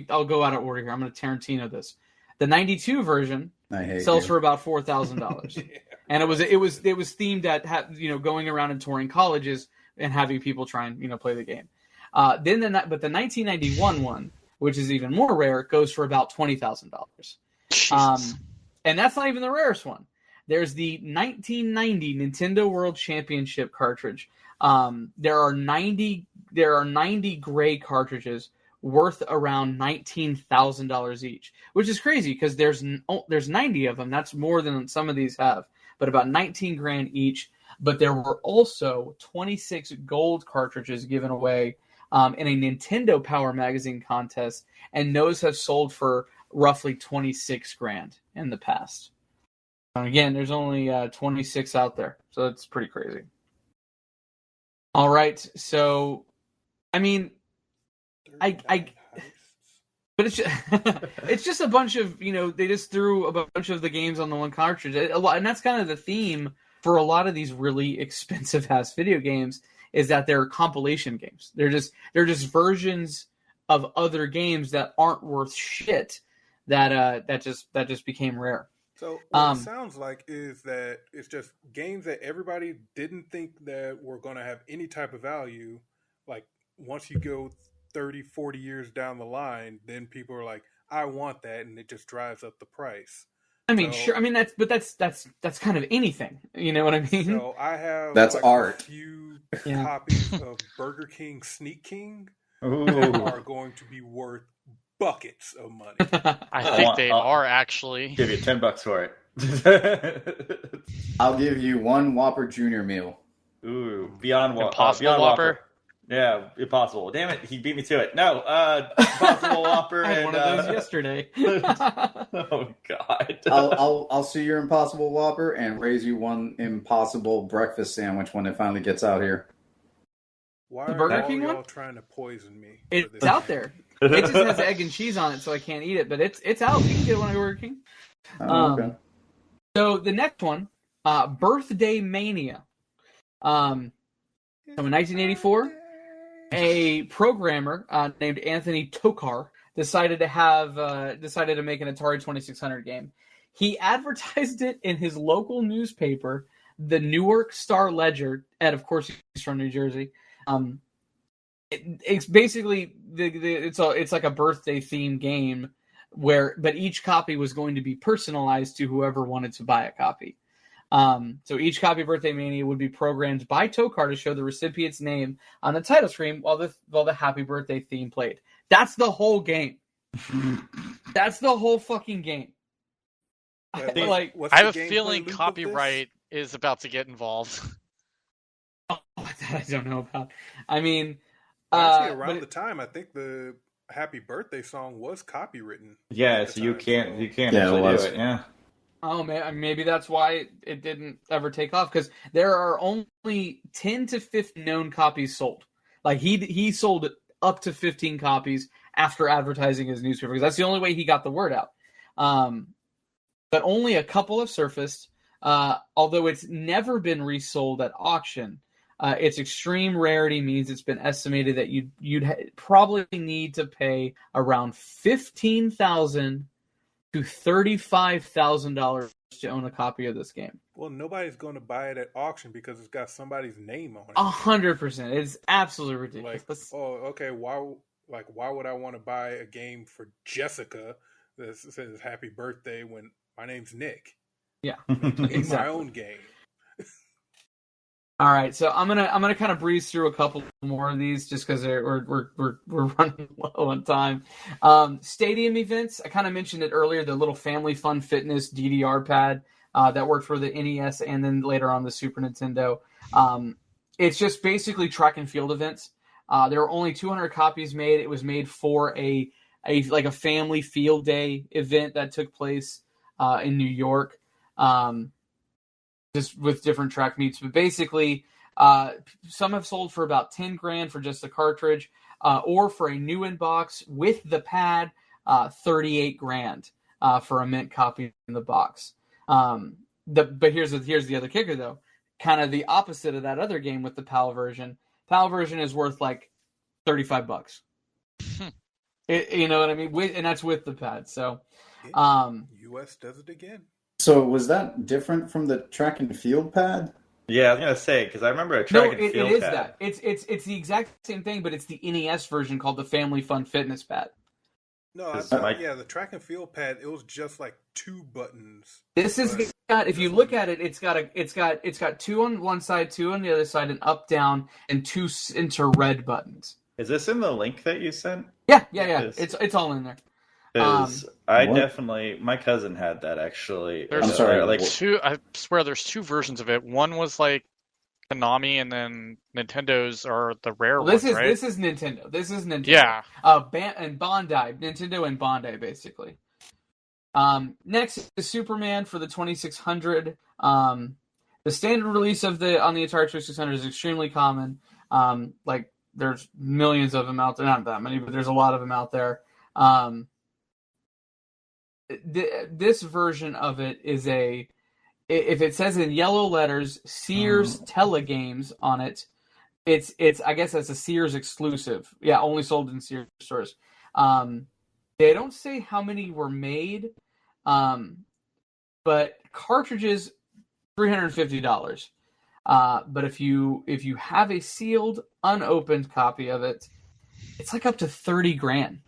I'll go out of order here. I'm going to Tarantino this. The 92 version sells for about $4,000. And it was themed at going around and touring colleges and having people try and play the game. But the 1991 one, which is even more rare, goes for about $20,000. And that's not even the rarest one. There's the 1990 Nintendo World Championship cartridge. There are 90 gray cartridges worth around $19,000 each, which is crazy because there's 90 of them. That's more than some of these have, but about 19 grand each. But there were also 26 gold cartridges given away in a Nintendo Power Magazine contest, and those have sold for roughly 26 grand in the past. And again, there's only 26 out there, so it's pretty crazy. All right, so I mean, but it's just, it's just a bunch of, they just threw a bunch of the games on the one cartridge. And that's kind of the theme for a lot of these really expensive ass video games, is that they're compilation games. They're just versions of other games that aren't worth shit that just became rare. So what it sounds like is that it's just games that everybody didn't think that were going to have any type of value. Like once you go 30, 40 years down the line, then people are like, I want that, and it just drives up the price. I mean, sure. I mean, that's kind of anything. You know what I mean? So I have that's art. A few copies of Burger King Sneak King Ooh. are going to be worth buckets of money. I think they are actually. Give you $10 for it. I'll give you one Whopper Junior meal. Ooh, beyond Impossible beyond Whopper. Yeah, impossible. Damn it, he beat me to it. No, Impossible Whopper. I had and, one of those yesterday. Oh God. I'll see your Impossible Whopper and raise you one Impossible breakfast sandwich when it finally gets out here. Why The are Burger all King y'all one? trying to poison me? It's out there. It just has egg and cheese on it, so I can't eat it. But it's out. You can get one at Burger King. Okay. So the next one, Birthday Mania. So in 1984, a programmer named Anthony Tokar decided to make an Atari 2600 game. He advertised it in his local newspaper, the Newark Star Ledger, and of course he's from New Jersey. It's basically it's like a birthday themed game but each copy was going to be personalized to whoever wanted to buy a copy. So each copy of Birthday Mania would be programmed by Tokar to show the recipient's name on the title screen while the Happy Birthday theme played. That's the whole game. That's the whole fucking game. I have a feeling copyright is about to get involved. Oh, that I don't know about. I mean, actually, around the time, I think the Happy Birthday song was copywritten. Yeah, so you can't actually do it. Yeah. Oh, man, maybe that's why it didn't ever take off, because there are only 10 to 15 known copies sold. Like, he sold up to 15 copies after advertising his newspaper, because that's the only way he got the word out. But only a couple have surfaced, although it's never been resold at auction. Its extreme rarity means it's been estimated that you'd probably need to pay around $15,000 to $35,000 to own a copy of this game. Well, nobody's going to buy it at auction because it's got somebody's name on it. 100%. It's absolutely ridiculous. Like, oh, okay. Why would I want to buy a game for Jessica that says Happy Birthday when my name's Nick? Yeah, exactly. My own game. All right, so I'm gonna kind of breeze through a couple more of these just because we're running low on time. Stadium events. I kind of mentioned it earlier. The little Family Fun Fitness DDR pad that worked for the NES and then later on the Super Nintendo. It's just basically track and field events. There were only 200 copies made. It was made for a family field day event that took place in New York. Just with different track meets, but basically, some have sold for about 10 grand for just the cartridge, or for a new in-box with the pad, 38 grand for a mint copy in the box. But here's the other kicker though, kind of the opposite of that other game with the PAL version. PAL version is worth like $35. You know what I mean? And that's with the pad. So, US does it again. So was that different from the track and field pad? Yeah, I was gonna say because I remember a track and field it is pad. that. It's the exact same thing, but it's the NES version called the Family Fun Fitness pad. No, the track and field pad. It was just like two buttons. This is got. If you look at it, it's got two on one side, two on the other side, and up, down, and two into red buttons. Is this in the link that you sent? Yeah. It's all in there. Because my cousin had that actually. There's I'm sorry, like two. I swear, there's two versions of it. One was like Konami, and then Nintendo's are the rare Well, this ones, is right? this is Nintendo. This is Nintendo. Yeah. And Bandai, Nintendo and Bandai, basically. Next is Superman for the 2600. The standard release on the Atari 2600 is extremely common. Like there's millions of them out there, not that many, but there's a lot of them out there. This version of it is if it says in yellow letters Sears Telegames on it, it's I guess that's a Sears exclusive. Yeah, only sold in Sears stores. They don't say how many were made, but cartridges $350. But if you have a sealed, unopened copy of it, it's like up to $30,000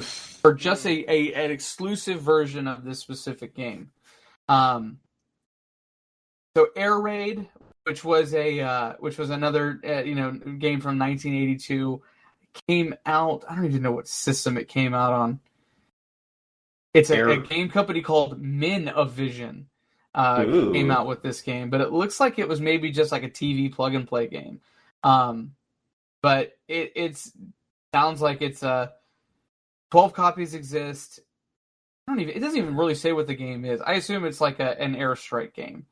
for just an exclusive version of this specific game. So Air Raid, which was another game from 1982, came out. I don't even know what system it came out on. It's a game company called Min-O-Vision. Came out with this game, but it looks like it was maybe just like a TV plug and play game. But it sounds like it's 12 copies exist. It doesn't even really say what the game is. I assume it's like an airstrike game.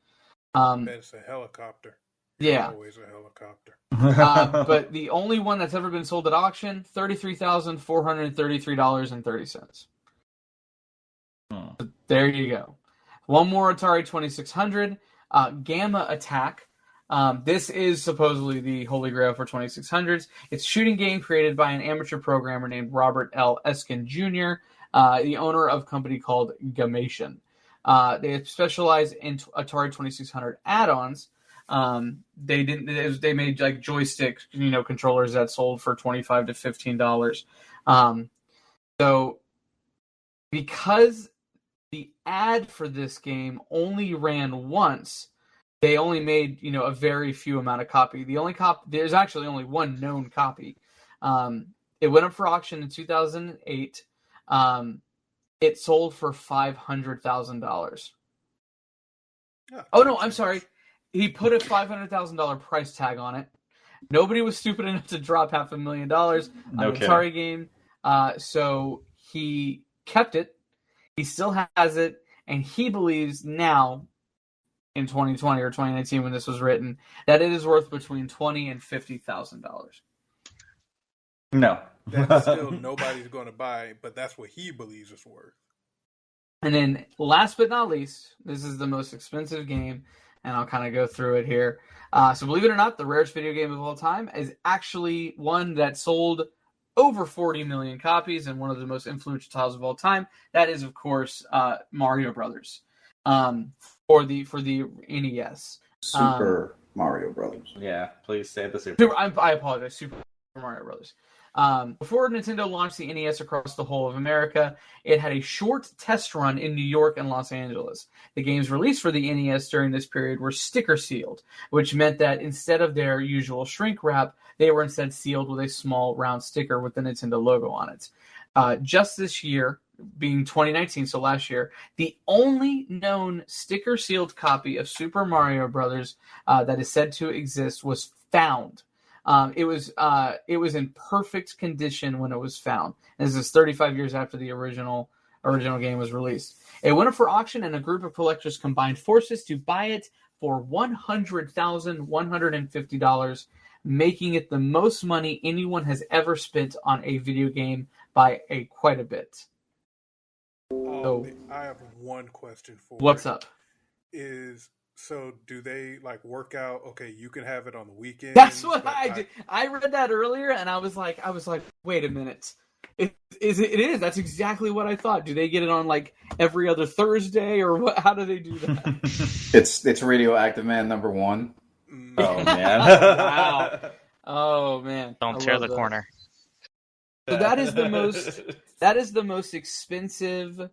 It's a helicopter. Yeah. Always a helicopter. But the only one that's ever been sold at auction, $33,433.30. So there you go. One more Atari 2600, Gamma Attack. This is supposedly the holy grail for 2600s. It's a shooting game created by an amateur programmer named Robert L. Eskin Jr., the owner of a company called Gamation. They specialize in Atari 2600 add-ons. They made like joystick, controllers that sold for $25 to $15. So because the ad for this game only ran once, they only made a very few amount of copy. There's actually only one known copy. It went up for auction in 2008. It sold for $500,000. Oh no, I'm sorry. He put a $500,000 price tag on it. Nobody was stupid enough to drop $500,000 on an Atari game, so he kept it. He still has it, and he believes now, in 2020 or 2019 when this was written, that it is worth between $20,000 and $50,000. No. That's still nobody's going to buy, but that's what he believes it's worth. And then, last but not least, this is the most expensive game, and I'll kind of go through it here. So believe it or not, the rarest video game of all time is actually one that sold over 40 million copies and one of the most influential titles of all time. That is, of course, Mario Brothers for the NES. Super Mario Brothers. Yeah, please say the Super. I apologize. Super Mario Brothers. Before Nintendo launched the NES across the whole of America, it had a short test run in New York and Los Angeles. The games released for the NES during this period were sticker sealed, which meant that instead of their usual shrink wrap, they were instead sealed with a small round sticker with the Nintendo logo on it. Just this year, being 2019, so last year, the only known sticker sealed copy of Super Mario Brothers that is said to exist was found. It was in perfect condition when it was found. And this is 35 years after the original game was released. It went up for auction, and a group of collectors combined forces to buy it for $100,150, making it the most money anyone has ever spent on a video game by quite a bit. So, I have one question for you. What's up? So do they work out? Okay, you can have it on the weekend. That's what I did. I read that earlier, and I was like, wait a minute. It is. That's exactly what I thought. Do they get it on every other Thursday, or what? How do they do that? It's Radioactive Man #1. Oh man! Wow. Oh man! Don't tear the corner. So that is the most expensive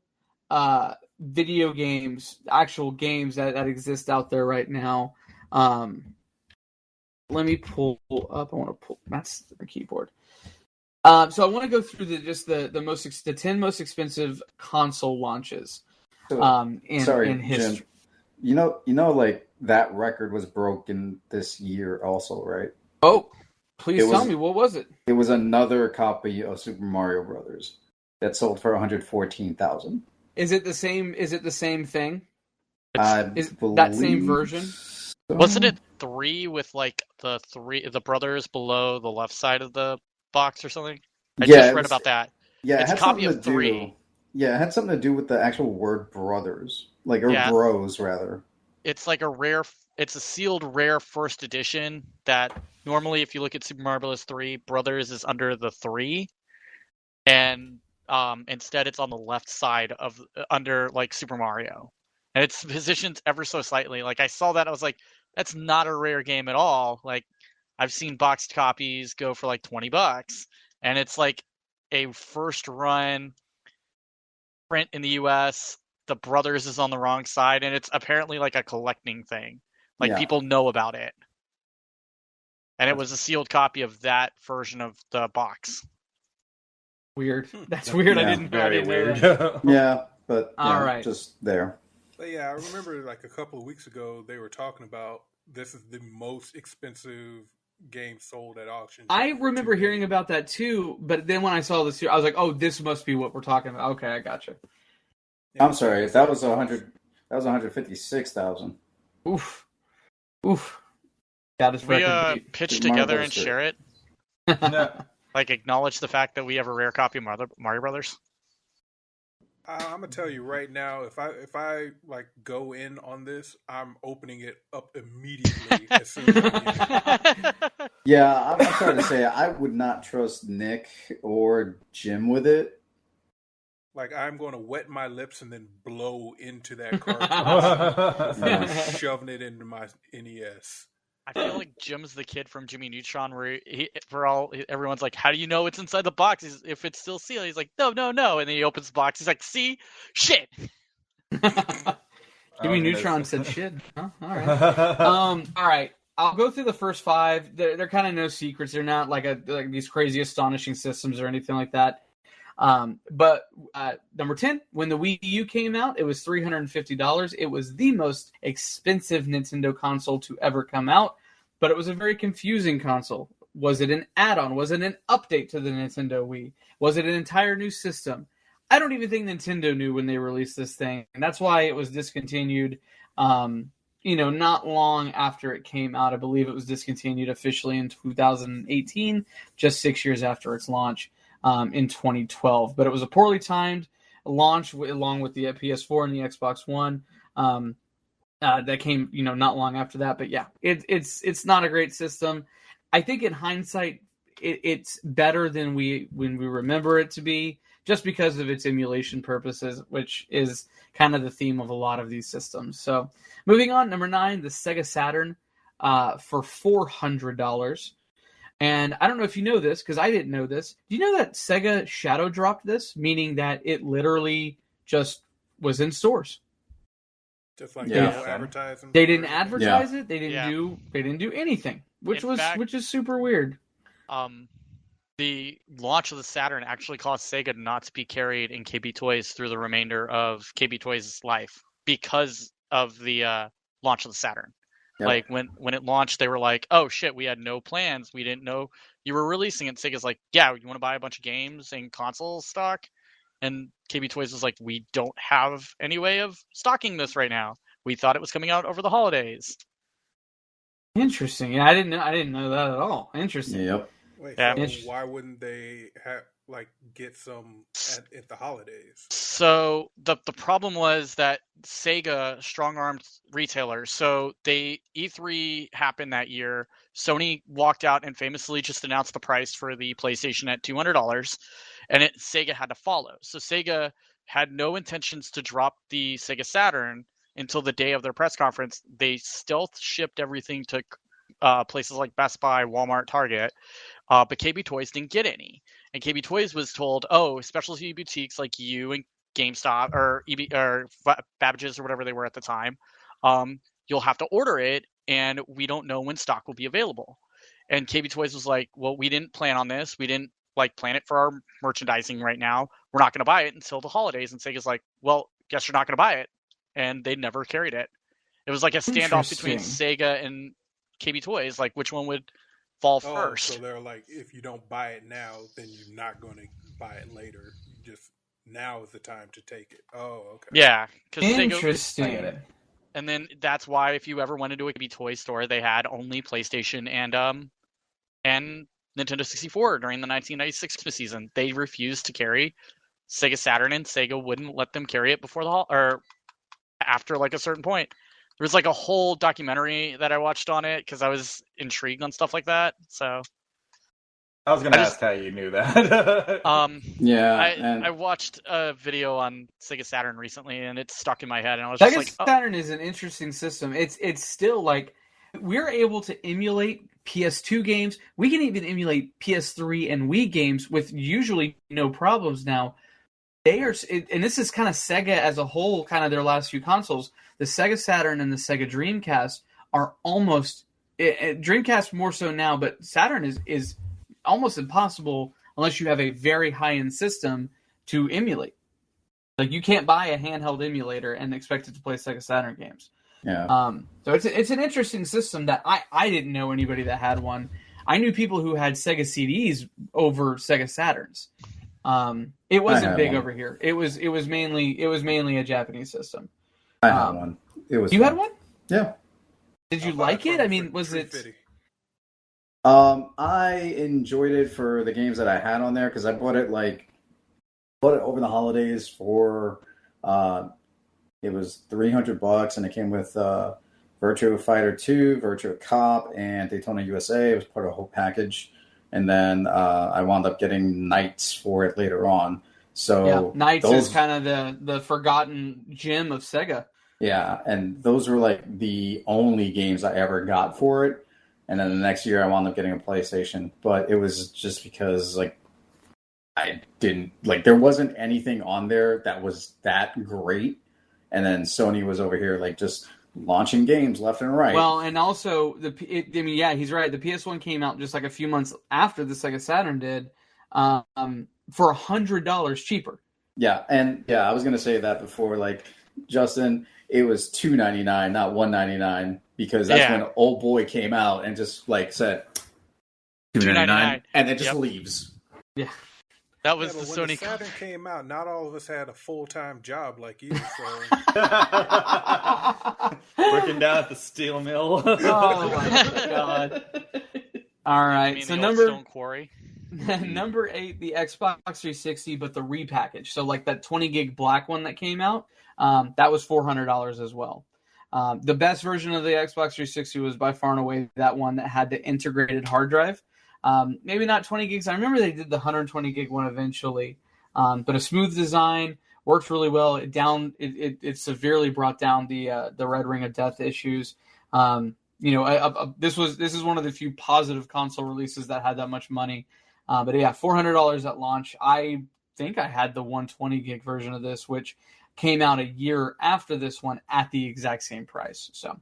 video games, actual games that exist out there right now. Let me pull up. I want to pull. That's the keyboard. So I want to go through the 10 most expensive console launches in history. Jim, like that record was broken this year also, right? Oh, please It tell was- me, what was it? It was another copy of Super Mario Brothers that sold for 114,000. Is it the same? Is it the same thing? I Is that same believe version? so. Wasn't it 3 with like the brothers below the left side of the box or something? I Yeah, just it read was- about that. Yeah, it It's a had copy something of to do. 3. Yeah, it had something to do with the actual word brothers, like or Yeah. bros rather. It's like it's a sealed rare first edition that normally if you look at Super Mario Bros. 3, Brothers is under the 3, and instead it's on the left side of under like Super Mario, and it's positioned ever so slightly. Like I saw that, I was like, that's not a rare game at all. Like I've seen boxed copies go for like $20, and it's like a first run print in the US. The Brothers is on the wrong side, and it's apparently like a collecting thing. Like Yeah. people know about it. And it was a sealed copy of that version of the box. Weird. That's weird. I Yeah, didn't Very know weird. that. Yeah, but All right. just there. But yeah, I remember like a couple of weeks ago they were talking about this is the most expensive game sold at auction. I remember hearing about that too, but then when I saw this here, I was like, "Oh, this must be what we're talking about." Okay, I gotcha. I'm sorry, that was 100. That was 156,000. Oof, oof. That is We record beat. pitch Super Mario together Bros. and 3. share it. Like acknowledge the fact that we have a rare copy of Mario Brothers. I'm gonna tell you right now, if I like go in on this, I'm opening it up immediately as soon as I get it. Yeah, I'm sorry to say, I would not trust Nick or Jim with it. Like I'm going to wet my lips and then blow into that cartridge before shoving it into my NES. I feel like Jim's the kid from Jimmy Neutron, where everyone's like, "How do you know what's inside the box? If it's still sealed?" He's like, "No, no, no," and then he opens the box. He's like, "See, shit." Jimmy Neutron said shit. Huh? All right. All right. I'll go through the first 5. They're kind of no secrets. They're not like these crazy astonishing systems or anything like that. But number 10, when the Wii U came out, it was $350. It was the most expensive Nintendo console to ever come out, but it was a very confusing console. Was it an add-on? Was it an update to the Nintendo Wii? Was it an entire new system? I don't even think Nintendo knew when they released this thing, and that's why it was discontinued. Not long after it came out. I believe it was discontinued officially in 2018, just 6 years after its launch. In 2012, but it was a poorly timed launch along with the PS4 and the Xbox One. That came, not long after that. But yeah, it's not a great system. I think in hindsight, it's better than when we remember it to be, just because of its emulation purposes, which is kind of the theme of a lot of these systems. So, moving on, number 9, the Sega Saturn, for $400. And I don't know if you know this, because I didn't know this. Do you know that Sega shadow dropped this, meaning that it literally just was in stores? Just like Yeah. no advertising. They didn't advertise it. They didn't Yeah. do anything, which In fact- which is super weird. The launch of the Saturn actually caused Sega not to be carried in KB Toys through the remainder of KB Toys' life because of the launch of the Saturn. Yep. Like when it launched, they were like, "Oh shit, we had no plans. We didn't know you were releasing it." Sega's like, "Yeah, you want to buy a bunch of games and console stock?" And KB Toys was like, "We don't have any way of stocking this right now. We thought it was coming out over the holidays." Interesting. Yeah, I didn't know that at all. Interesting. Yep. Wait, Yeah. so why wouldn't they have get some at the holidays? So the problem was that Sega strong-armed retailers. So E3 happened that year. Sony walked out and famously just announced the price for the PlayStation at $200, and Sega had to follow. So Sega had no intentions to drop the Sega Saturn until the day of their press conference. They stealth shipped everything to places like Best Buy, Walmart, Target, but KB Toys didn't get any. And KB Toys was told, "Oh, specialty boutiques like you and GameStop or Babbage's or whatever they were at the time, you'll have to order it, and we don't know when stock will be available." And KB Toys was like, "Well, we didn't plan on this. We didn't plan it for our merchandising right now. We're not going to buy it until the holidays." And Sega's like, "Well, guess you're not going to buy it," and they never carried it. It was like a standoff between Interesting. Sega and KB Toys, like which one would fall Oh, first. so they're like, if you don't buy it now, then you're not going to buy it later. You just now is the time to take it. Oh, okay. Yeah, because Sega. I get Interesting. it. And then that's why if you ever went into a KB Toy store, they had only PlayStation and Nintendo 64 during the 1996 Christmas season. They refused to carry Sega Saturn, and Sega wouldn't let them carry it before or after like a certain point. There was like a whole documentary that I watched on it because I was intrigued on stuff like that. So I was going to ask how you knew that. I watched a video on Sega Saturn recently, and it stuck in my head, and I was just Sega like, Saturn is an interesting system. It's still like we're able to emulate PS2 games. We can even emulate PS3 and Wii games with usually no problems now. They are, and this is kind of Sega as a whole, kind of their last few consoles. The Sega Saturn and the Sega Dreamcast are almost Dreamcast more so now, but Saturn is almost impossible unless you have a very high-end system to emulate. Like you can't buy a handheld emulator and expect it to play Sega Saturn games. Yeah. So it's an interesting system that I didn't know anybody that had one. I knew people who had Sega CDs over Sega Saturns. It wasn't big over here. It was mainly a Japanese system. I had one. It was. You had one? Yeah. Did you like it? I mean, was it? I enjoyed it for the games that I had on there because I bought it over the holidays for it was $300 and it came with Virtua Fighter 2, Virtua Cop, and Daytona USA. It was part of a whole package. And then I wound up getting Knights for it later on. So yeah, Knights is kind of the forgotten gem of Sega. Yeah, and those were like the only games I ever got for it. And then the next year I wound up getting a PlayStation. But it was just because I didn't there wasn't anything on there that was that great. And then Sony was over here just launching games left and right. Well, and also he's right. The PS1 came out just like a few months after the Sega Saturn did, for $100 cheaper. Yeah, and I was gonna say that before, Justin, it was $2.99, not $1.99, because that's when Old Boy came out and just said $2.99, and then just leaves. Yeah. That was the Sony. When the Saturn came out, not all of us had a full-time job like you. So working down at the steel mill. Oh my god! All right, so Stone Quarry. Number 8, the Xbox 360, but the repackage. So that 20 gig black one that came out, that was $400 as well. The best version of the Xbox 360 was by far and away that one that had the integrated hard drive. Maybe not 20 gigs. I remember they did the 120 gig one eventually, but a smooth design, worked really well. It severely brought down the Red Ring of Death issues. This is one of the few positive console releases that had that much money. But yeah, $400 at launch. I think I had the 120 gig version of this, which came out a year after this one at the exact same price. So.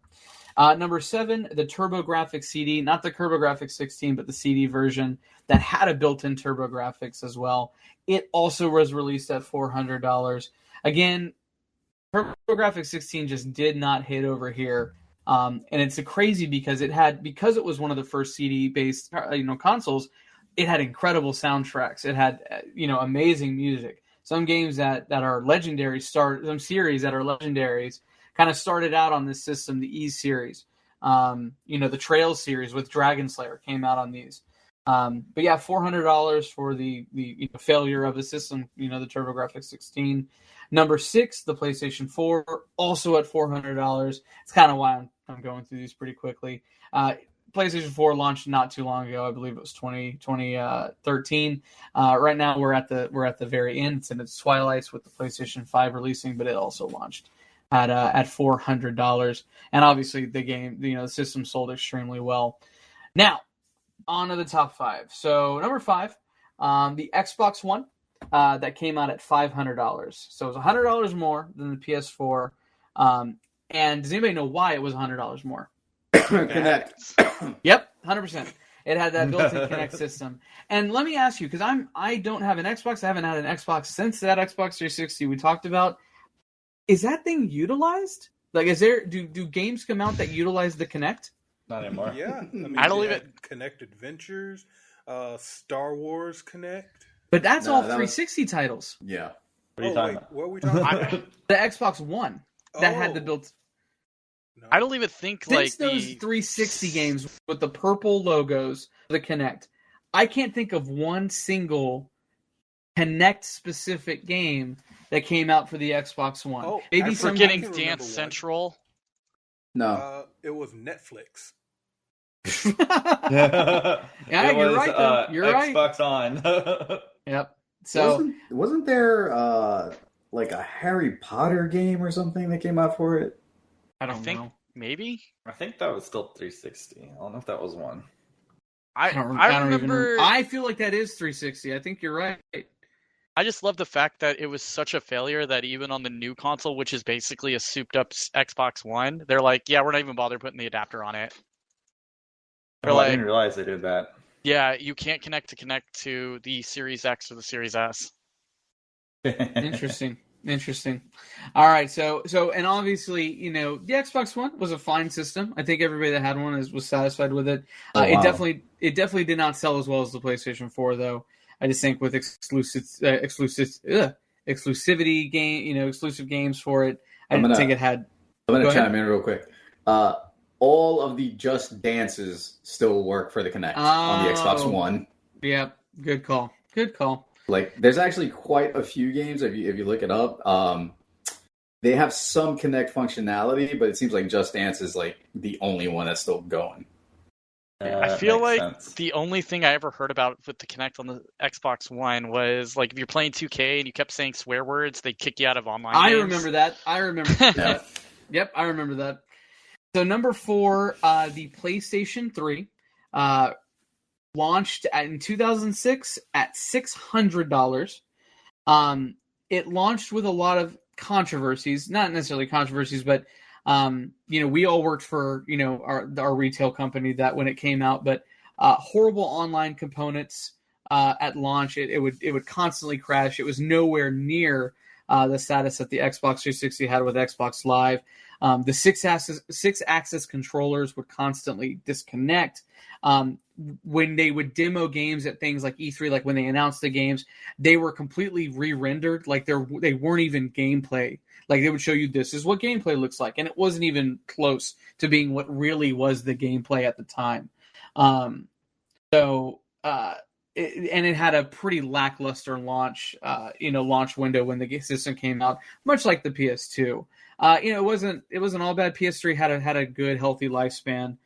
Number 7, the TurboGrafx CD, not the TurboGrafx 16, but the CD version that had a built-in TurboGrafx as well. It also was released at $400. Again, TurboGrafx 16 just did not hit over here. And it's crazy because it was one of the first CD-based consoles, it had incredible soundtracks. It had amazing music. Some games that are legendary some series that are legendaries kind of started out on this system, the E series. The Trail series with Dragon Slayer came out on these. But yeah, $400 for the failure of the system, the TurboGrafx 16. Number 6, the PlayStation 4, also at $400. It's kind of why I'm going through these pretty quickly. PlayStation 4 launched not too long ago. I believe it was 2013. Right now we're at the very end. It's in its twilights with the PlayStation 5 releasing, but it also launched at $400, and obviously the game, the system sold extremely well. Now, on to the top 5. So number 5, the Xbox One, that came out at $500. So it was $100 more than the PS4. And does anybody know why it was $100 more? Kinect. Yep, 100%. It had that built-in Kinect system. And let me ask you, because I don't have an Xbox. I haven't had an Xbox since that Xbox 360 we talked about. Is that thing utilized? Like, is there do games come out that utilize the Kinect? Not anymore. Yeah, I mean, I don't they even- had Connect Adventures, Star Wars Connect. But that's No, all that was- 360 titles. Yeah. What are you talking about? What are we talking about? The Xbox One that had the Oh. built. No. I don't even think Since like those the 360 games with the purple logos, the Kinect, I can't think of one single Kinect specific game that came out for the Xbox One. Oh, Maybe actually, some forgetting I can remember Dance one. Central. No. It was Netflix. Yeah, It you're was, right. Though. You're right. Xbox on. Yep. So wasn't there like a Harry Potter game or something that came out for it? I I don't think know. maybe. I think that was still 360. I don't know if that was one. I don't remember. even remember. I feel like that is 360. I think you're right. I just love the fact that it was such a failure that even on the new console, which is basically a souped-up Xbox One, they're like, "Yeah, we're not even bothering putting the adapter on it." They're I like, didn't realize they did that. "Yeah, you can't connect to the Series X or the Series S." Interesting. All right, so and obviously, you know, the Xbox One was a fine system. I think everybody that had one was satisfied with it. Oh, wow. It definitely did not sell as well as the PlayStation 4, though. I just think with exclusivity game, you know, exclusive games for it, I didn't think it had. I'm Go gonna ahead. chime in real quick. All of the Just Dances still work for the Kinect on the Xbox Oh. One. Yeah, good call. Like, there's actually quite a few games if you look it up. They have some Kinect functionality, but it seems like Just Dance is like the only one that's still going. I That feel makes like sense. the only thing I ever heard about with the Kinect on the Xbox One was like if you're playing 2K and you kept saying swear words, they kick you out of online I games. remember that. Yeah. Yep, I remember that. So number 4, the PlayStation 3, launched in 2006 at $600. It launched with a lot of controversies, not necessarily controversies, but you know, we all worked for, you know, our retail company that when it came out, but horrible online components at launch. It would constantly crash. It was nowhere near the status that the Xbox 360 had with Xbox Live. The six-axis controllers would constantly disconnect. When they would demo games at things like E3, like when they announced the games, they were completely re-rendered. Like they weren't even gameplay. Like they would show you this is what gameplay looks like, and it wasn't even close to being what really was the gameplay at the time. It had a pretty lackluster launch window when the system came out, much like the PS2. It wasn't all bad. PS3 had a good, healthy lifespan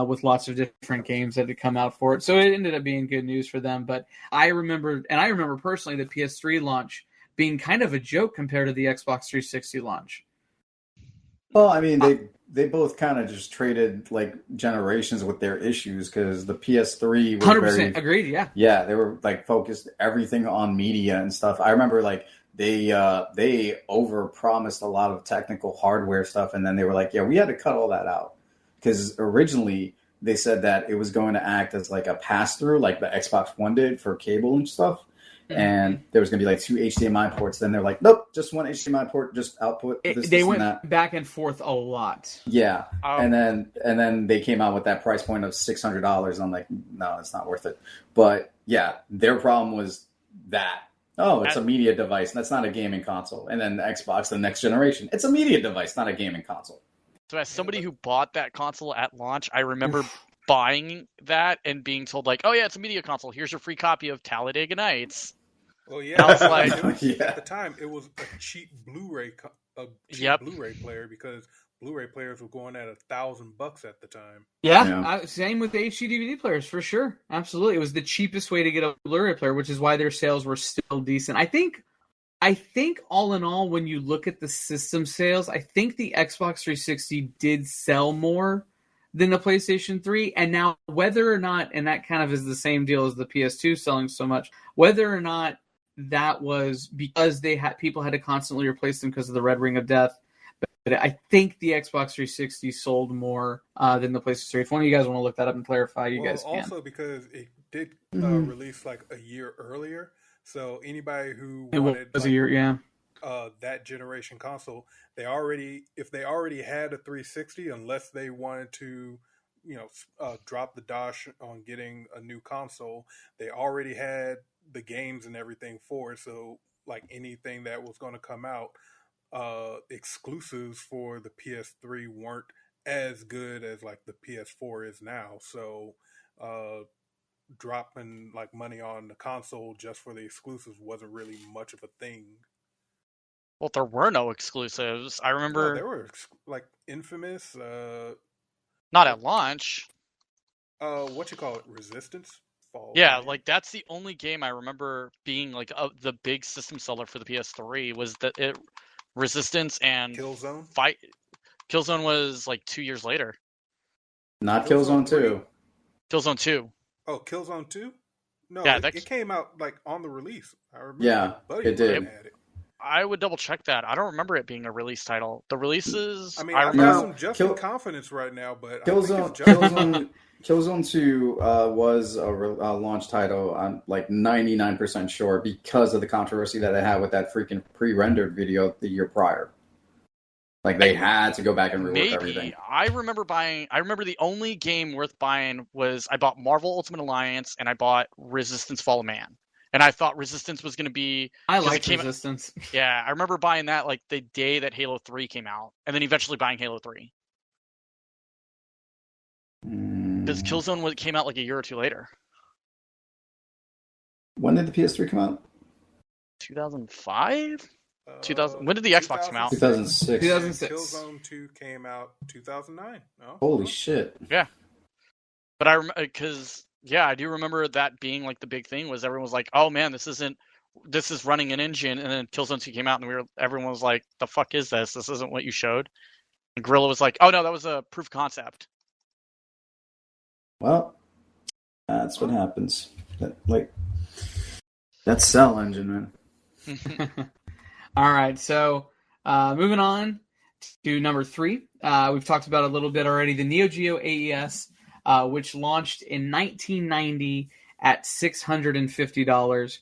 with lots of different games that had come out for it, so it ended up being good news for them. But I remember personally the PS3 launch being kind of a joke compared to the Xbox 360 launch. Well, I mean, they both kind of just traded like generations with their issues because the PS3 was 100% agreed. Yeah, they were like focused everything on media and stuff. I remember like they overpromised a lot of technical hardware stuff, and then they were like, yeah, we had to cut all that out because originally they said that it was going to act as like a pass through, like the Xbox One did for cable and stuff. And there was going to be like 2 HDMI ports. Then they're like, nope, just one HDMI port, just output this, they this, went and that. back and forth a lot. Yeah, and then they came out with that price point of $600. I'm like, no, it's not worth it. But yeah, their problem was that. Oh, it's a media device. That's not a gaming console. And then the Xbox, the next generation, it's a media device, not a gaming console. So as somebody who bought that console at launch, I remember buying that and being told like, "Oh yeah, it's a media console. Here's your free copy of Talladega Nights." Well, yeah, I was like, at the time it was a cheap Blu-ray player because Blu-ray players were going at $1,000 at the time. Yeah. Same with the HD DVD players for sure. Absolutely, it was the cheapest way to get a Blu-ray player, which is why their sales were still decent. I think all in all, when you look at the system sales, I think the Xbox 360 did sell more than the PlayStation 3. And now whether or not, and that kind of is the same deal as the PS2 selling so much, whether or not that was because people had to constantly replace them because of the Red Ring of Death. But I think the Xbox 360 sold more than the PlayStation 3. If one of you guys want to look that up and clarify, you guys can. Also because it did release like a year earlier. So anybody who It wanted was a year, yeah. that generation console, if they already had a 360, unless they wanted to, drop the dosh on getting a new console, they already had the games and everything for it. So like anything that was going to come out, exclusives for the PS3 weren't as good as like the PS4 is now. So dropping like money on the console just for the exclusives wasn't really much of a thing. Well, there were no exclusives. I No, remember there were like Infamous, not at launch. what you call it, Resistance. Yeah, like that's the only game I remember being like the big system seller for the PS3 was that Resistance and Killzone. Killzone was like 2 years later. Not Killzone 2. Killzone 2. Oh, Killzone 2? No, Yeah, it came out like on the release. I remember. Yeah, it did. Had it. I would double check that. I don't remember it being a release title. The releases. I mean, I I've remember. got some just confidence right now, but Killzone 2 was a launch title. I'm like 99% sure because of the controversy that it had with that freaking pre-rendered video the year prior. Like they had to go back and rework everything. I remember the only game worth buying was I bought Marvel Ultimate Alliance and I bought Resistance Fall of Man. And I thought Resistance was going to be... I like Resistance. Yeah, I remember buying that like the day that Halo 3 came out. And then eventually buying Halo 3. Because Killzone came out like a year or two later. When did the PS3 come out? 2005? 2000. When did the Xbox come out? 2006. 2006. Killzone 2 came out 2009. Oh. Holy shit. Yeah. But I do remember that being like the big thing was everyone was like, oh man, this is running an engine. And then Killzone 2 came out and everyone was like, the fuck is this? This isn't what you showed. And Guerrilla was like, oh no, that was a proof of concept. Well, that's what happens. That's Cell Engine, man. All right, so moving on to number 3. We've talked about it a little bit already. The Neo Geo AES, which launched in 1990 at $650.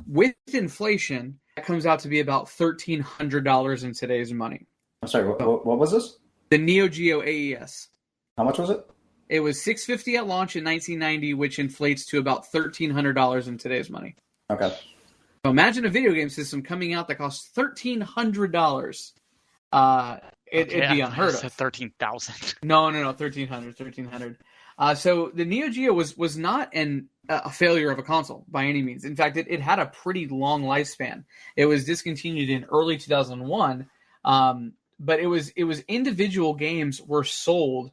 With inflation, that comes out to be about $1,300 in today's money. I'm sorry, what was this? The Neo Geo AES. How much was it? It was $650 at launch in 1990, which inflates to about $1,300 in today's money. Okay. So imagine a video game system coming out that costs $1,300. It'd be unheard of. I said 13,000. No, $1,300. So the Neo Geo was not a failure of a console by any means. In fact, it had a pretty long lifespan. It was discontinued in early 2001, but it was individual games were sold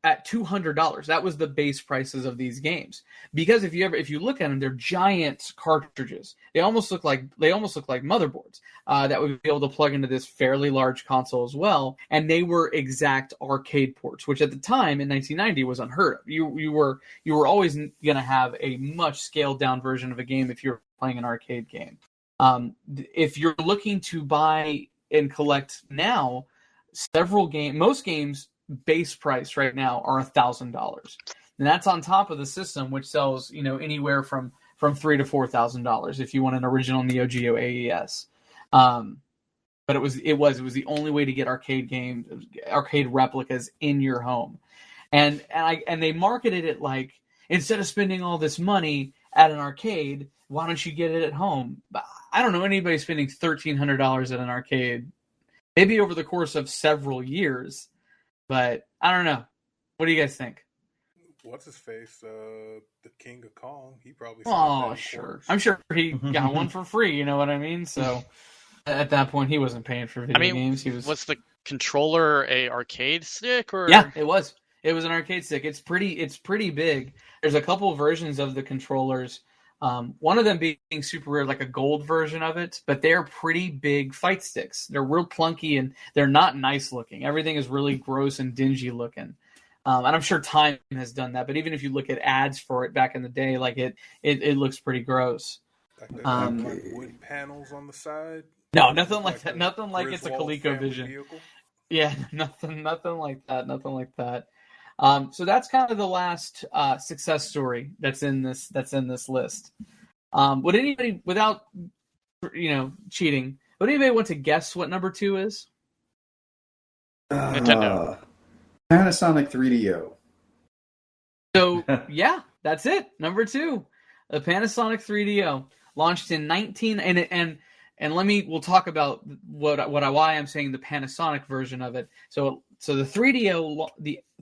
at $200. That was the base prices of these games. Because if you look at them, they're giant cartridges. They almost look like motherboards that would be able to plug into this fairly large console as well. And they were exact arcade ports, which at the time in 1990 was unheard of. You were always going to have a much scaled down version of a game if you're playing an arcade game. If you're looking to buy and collect now, most games base price right now are $1,000, and that's on top of the system, which sells anywhere from $3,000 to $4,000 if you want an original Neo Geo AES. But it was the only way to get arcade replicas in your home, and they marketed it like, instead of spending all this money at an arcade, why don't you get it at home? I don't know anybody spending $1,300 at an arcade, maybe over the course of several years. But I don't know. What do you guys think? What's his face? The King of Kong. He probably. Oh, sure. I'm sure he got one for free. You know what I mean? So at that point, he wasn't paying for video games. He was. Was the controller a arcade stick or? Yeah, it was. It was an arcade stick. It's pretty big. There's a couple versions of the controllers. One of them being super rare, like a gold version of it, but they're pretty big fight sticks. They're real clunky and they're not nice looking. Everything is really gross and dingy looking. And I'm sure time has done that, but even if you look at ads for it back in the day, like it looks pretty gross. Like wood panels on the side? No, nothing like that. Nothing like it's a ColecoVision. Vehicle? Yeah, nothing like that. Nothing like that. So that's kind of the last success story that's in this list. Would anybody, without cheating. Would anybody want to guess what number 2 is? Nintendo. Panasonic 3DO. So yeah, that's it. Number 2, the Panasonic 3DO launched in 19 and we'll talk about why I'm saying the Panasonic version of it. So the 3DO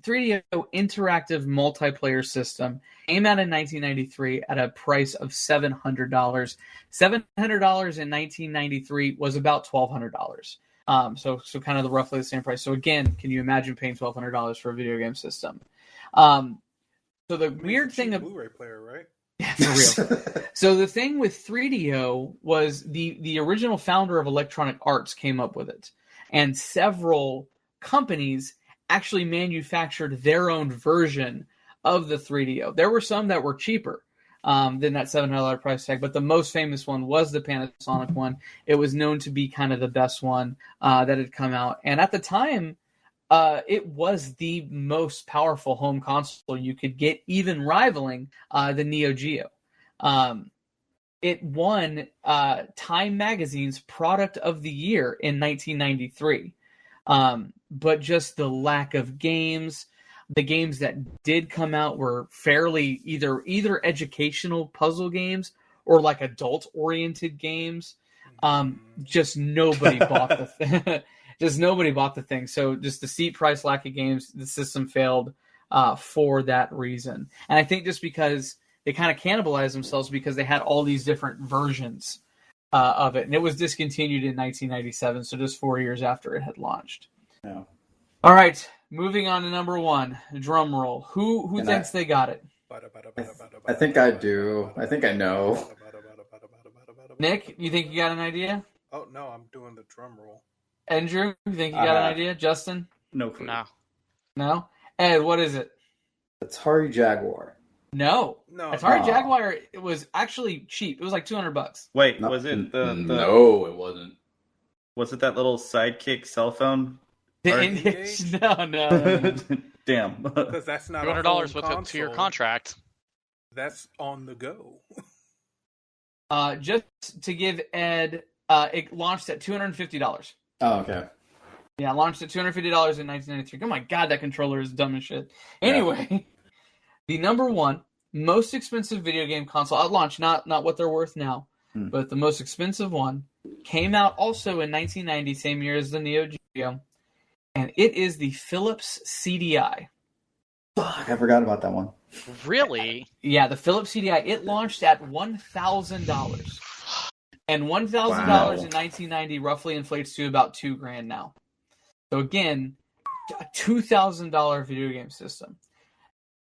interactive multiplayer system came out in 1993 at a price of $700. $700 in 1993 was about $1,200. So kind of roughly the same price. So again, can you imagine paying $1,200 for a video game system? So the weird thing of Blu-ray player, right? Yeah, for real. So the thing with 3DO was the original founder of Electronic Arts came up with it, and several companies actually manufactured their own version of the 3DO. There were some that were cheaper than that $700 price tag, but the most famous one was the Panasonic one. It was known to be kind of the best one that had come out, and at the time, it was the most powerful home console you could get, even rivaling the Neo Geo. It won Time Magazine's Product of the Year in 1993. But just the lack of games, the games that did come out were fairly either educational puzzle games or like adult-oriented games. Just nobody bought the thing. Just nobody bought the thing. So just the steep price, lack of games, the system failed for that reason. And I think just because they kind of cannibalized themselves because they had all these different versions of it. And it was discontinued in 1997, so just 4 years after it had launched. Yeah. All right, moving on to number 1. Drum roll. Who thinks they got it? I think I do. I think I know. Nick, you think you got an idea? Oh, no, I'm doing the drum roll. Andrew, you think you got an idea? Justin? No clue. No. No? Ed, what is it? Atari Jaguar. No. No. Atari Jaguar, it was actually cheap. It was like $200. Wait, No, was it the No, it wasn't. Was it that little sidekick cell phone? Engage? No. Damn. Because that's not $200 with a console. 2-year contract. That's on the go. Just to give Ed, it launched at $250. Oh, okay. Yeah, launched at $250 in 1993. Oh my god, that controller is dumb as shit. Anyway, the number 1 most expensive video game console at launch, not what they're worth now, but the most expensive one, came out also in 1990, same year as the Neo Geo, and it is the Philips CDI. Fuck, I forgot about that one. Really? Yeah, the Philips CDI. It launched at $1,000. And $1,000 in 1990 roughly inflates to about $2,000 now. So again, a $2,000 video game system.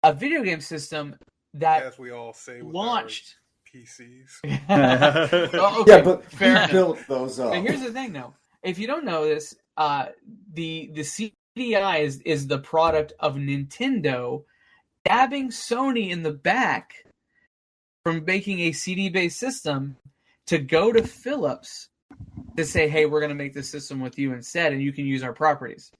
A video game system that As we all say with launched our PCs. Oh, okay, Yeah, but fair who enough. built those up? But here's the thing, though. If you don't know this, the CDI is the product of Nintendo dabbing Sony in the back from making a CD-based system to go to Philips to say, hey, we're going to make this system with you instead, and you can use our properties.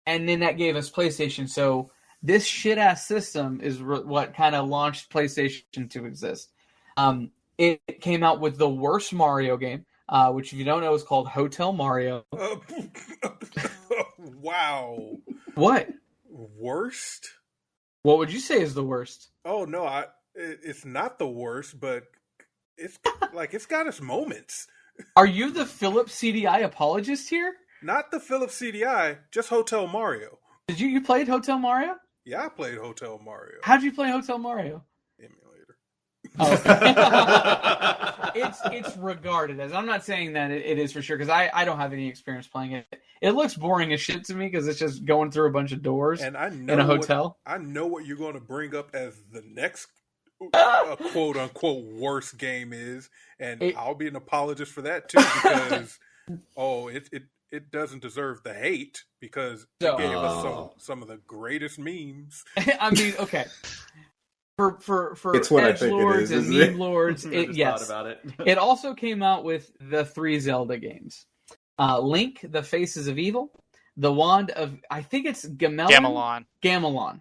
And then that gave us PlayStation. So this shit-ass system is what kind of launched PlayStation to exist. It came out with the worst Mario game, which if you don't know is called Hotel Mario. Wow. What? Worst? What would you say is the worst? Oh, no, it's not the worst, but it's like it's got its moments. Are you the Philips CDI apologist here? Not the Philips CDI, just Hotel Mario. Did you played Hotel Mario? Yeah, I played Hotel Mario. How'd you play Hotel Mario? Emulator. Oh, okay. It's regarded as. I'm not saying that it is for sure because I don't have any experience playing it. It looks boring as shit to me because it's just going through a bunch of doors And I know in a hotel. I know what you're going to bring up as the next quote unquote worst game is, and I'll be an apologist for that too because it doesn't deserve the hate because it gave us some of the greatest memes. I mean, okay. For It's what I think it edgelords is, and isn't it? meme lords, I just yes. thought about it. It also came out with the 3 Zelda games. Link, The Faces of Evil, The Wand of, I think it's Gamelon. Gamelon. Gamelon.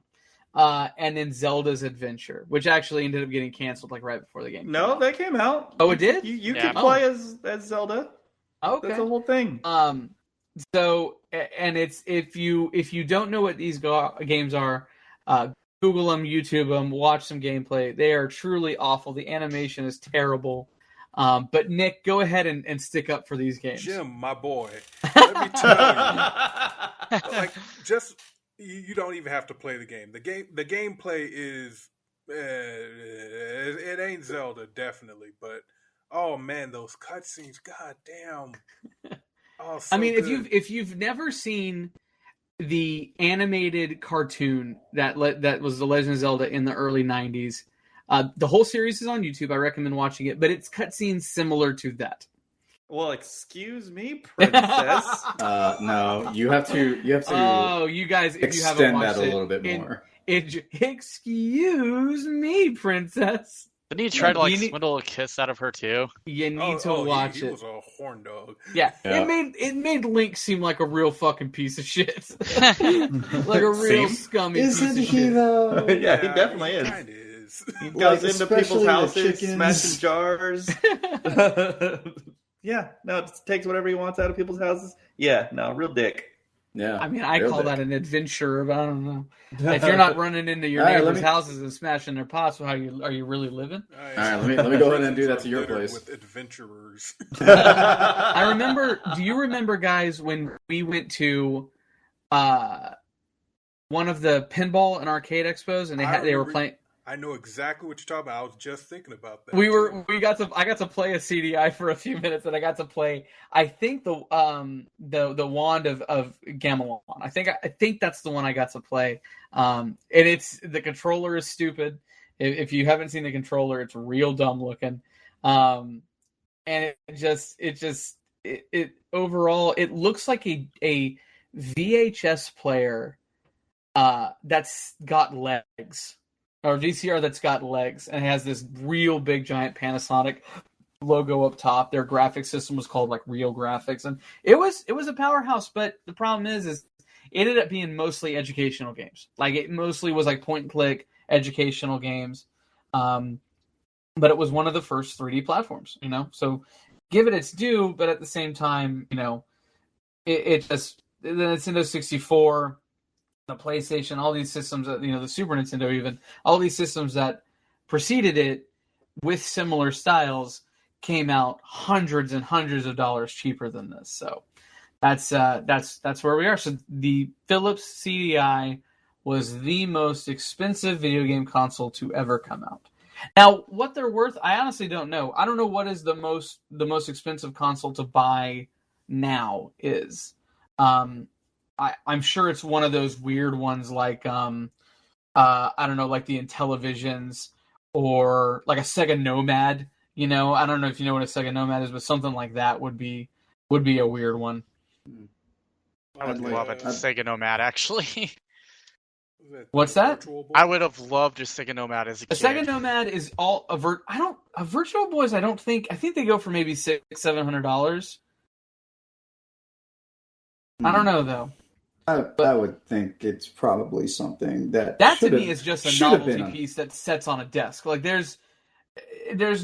and then Zelda's Adventure, which actually ended up getting canceled like right before the game. No, that came out. Oh, it did? You Yeah. can play as Zelda. Okay. That's the whole thing. So, and it's if you don't know what these games are, Google them, YouTube them, watch some gameplay. They are truly awful. The animation is terrible. But Nick, go ahead and stick up for these games. Jim, my boy, let me tell you, like, just you don't even have to play the game. The gameplay is it ain't Zelda, definitely, but oh man, those cutscenes, god damn. Oh, so I mean, good. if you've never seen the animated cartoon that was The Legend of Zelda in the early 90s, the whole series is on YouTube. I recommend watching it, but it's cutscenes similar to that. Well, excuse me, princess. No, you have to. Oh, you guys, if you haven't extend watched that a it, little bit more. Excuse me, princess. Didn't he try to like You need- swindle a kiss out of her too? You need to watch he it. was a horn dog. Yeah, Yeah. it made Link seem like a real fucking piece of shit, like a real scummy Isn't piece of he shit. though? Yeah, he definitely is. Kind of is. He Like, goes into especially people's the houses, chickens. smashing jars. Yeah, no, it takes whatever he wants out of people's houses. Yeah, no, real dick. Yeah. I mean, I real call dick. that an adventure, but I don't know. If you're not running into your All right, neighbors' let me- houses and smashing their pots, are you really living? All right, let me go ahead and do that to your place. With adventurers. I remember. Do you remember, guys, when we went to one of the pinball and arcade expos, and they were playing? I know exactly what you're talking about. I was just thinking about that. I got to play a CDI for a few minutes, and I got to play. I think the wand of Gamelon. I think that's the one I got to play. And it's the controller is stupid. If you haven't seen the controller, it's real dumb looking. And it overall it looks like a VHS player that's got legs. Or VCR that's got legs and has this real big giant Panasonic logo up top. Their graphics system was called like Real Graphics, and it was a powerhouse. But the problem is it ended up being mostly educational games. Like it mostly was like point and click educational games. But it was one of the first 3D platforms, So give it its due, but at the same time, it just the Nintendo 64. The PlayStation, all these systems, the Super Nintendo even, all these systems that preceded it with similar styles came out hundreds and hundreds of dollars cheaper than this. So that's where we are. So the Philips CDI was the most expensive video game console to ever come out. Now, what they're worth, I honestly don't know. I don't know what is the most expensive console to buy now is. I'm sure it's one of those weird ones like I don't know, like the Intellivisions or like a Sega Nomad. I don't know if you know what a Sega Nomad is, but something like that would be a weird one. I would love it. Sega Nomad, actually. What's that? I would have loved a Sega Nomad as a kid. A Sega Nomad is all a Virtual Boys. I think they go for maybe $600-$700. I don't know though. I would think it's probably something that to me is just a novelty piece that sits on a desk. Like there's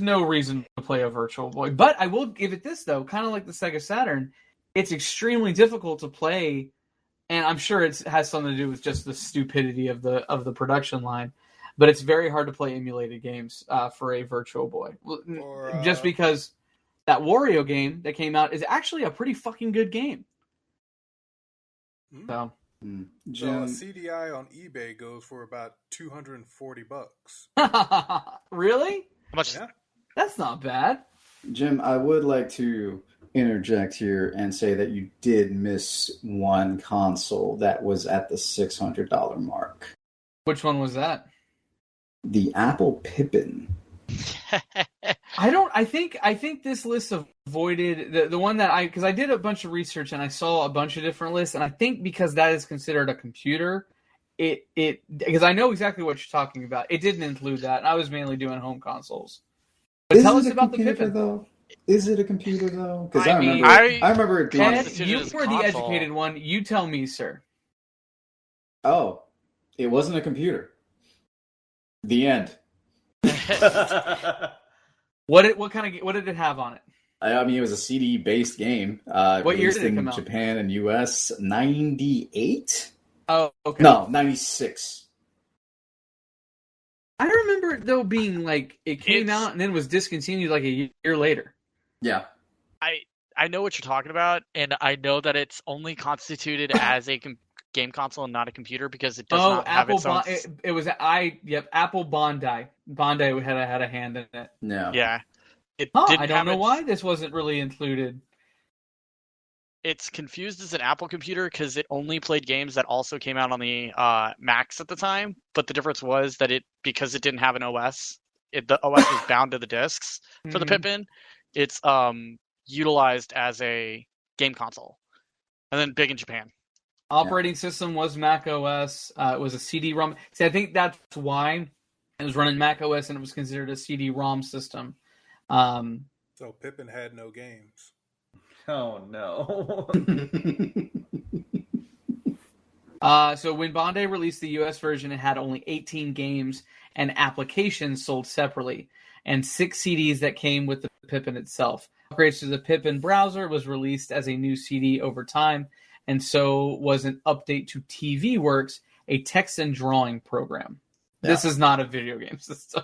no reason to play a Virtual Boy. But I will give it this though, kind of like the Sega Saturn, it's extremely difficult to play, and I'm sure it has something to do with just the stupidity of the production line. But it's very hard to play emulated games for a Virtual Boy, just because that Wario game that came out is actually a pretty fucking good game. So, So Jim, a CDI on eBay goes for about $240. really? How much? Yeah. That's not bad. Jim, I would like to interject here and say that you did miss one console that was at the $600 mark. Which one was that? The Apple Pippin. I think this list avoided the one that because I did a bunch of research and I saw a bunch of different lists, and I think because that is considered a computer, it because I know exactly what you're talking about. It didn't include that. I was mainly doing home consoles. But tell us about the Pippin. Though? Is it a computer though? Because I mean, I remember it being. Ted, constituted you as a were the console. educated one. You tell me, sir. Oh, it wasn't a computer. The end. What did it have on it? I mean, it was a CD-based game. What year released did it in come out? Japan and US, 98? Oh, okay. No, 96. I remember it though being like it came It's- out and then was discontinued like a year later. Yeah. I know what you're talking about, and I know that it's only constituted as a game console and not a computer because it does not have Apple its own. it was Apple Bondi. Bondi had a hand in it. No. Yeah, it Huh, didn't I don't have know its- why this wasn't really included. It's confused as an Apple computer because it only played games that also came out on the Macs at the time. But the difference was that because it didn't have an OS, the OS was bound to the discs for the Mhm. Pippin. It's utilized as a game console, and then big in Japan. Operating system was Mac OS. It was a CD-ROM. See, I think that's why it was running Mac OS and it was considered a CD-ROM system. So Pippin had no games. Oh no. So when Bondi released the US version, it had only 18 games and applications sold separately, and 6 CDs that came with the Pippin itself. Upgrades to the Pippin browser was released as a new CD over time, and so was an update to TV Works, a text and drawing program. Yeah. This is not a video game system.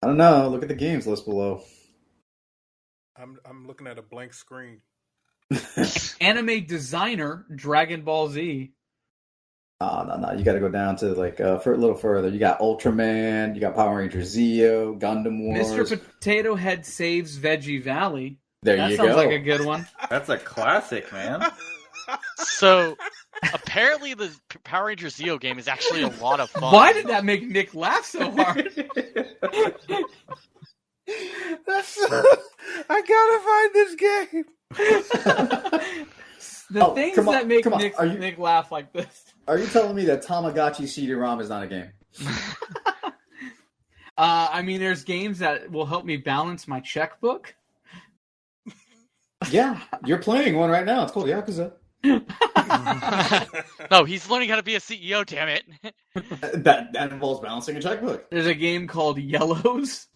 I don't know. Look at the games list below. I'm looking at a blank screen. Anime designer, Dragon Ball Z. No. You got to go down to for a little further. You got Ultraman. You got Power Rangers Zeo, Gundam Wars. Mr. Potato Head saves Veggie Valley. There That you sounds go. like a good one. That's a classic, man. So apparently, the Power Rangers Zeo game is actually a lot of fun. Why did that make Nick laugh so hard? I gotta find this game. The things come on, that make come on. Nick laugh like this. Are you telling me that Tamagotchi CD-ROM is not a game? I mean, there's games that will help me balance my checkbook. Yeah, you're playing one right now. It's called Yakuza. No, he's learning how to be a CEO. Damn it! That involves balancing a checkbook. There's a game called Yellows.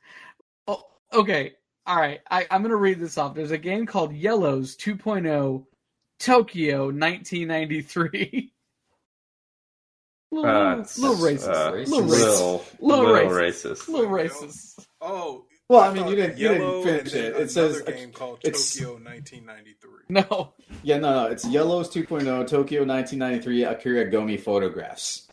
Oh, okay. All right. I'm going to read this off. There's a game called Yellows 2.0 Tokyo 1993. Little racist. Little racist. Little racist. Oh, Well, I mean, you didn't Yellow finish and it. then It says another game called it's Tokyo 1993. No. yeah, no. It's Yellows 2.0 Tokyo 1993 Akira Gomi photographs.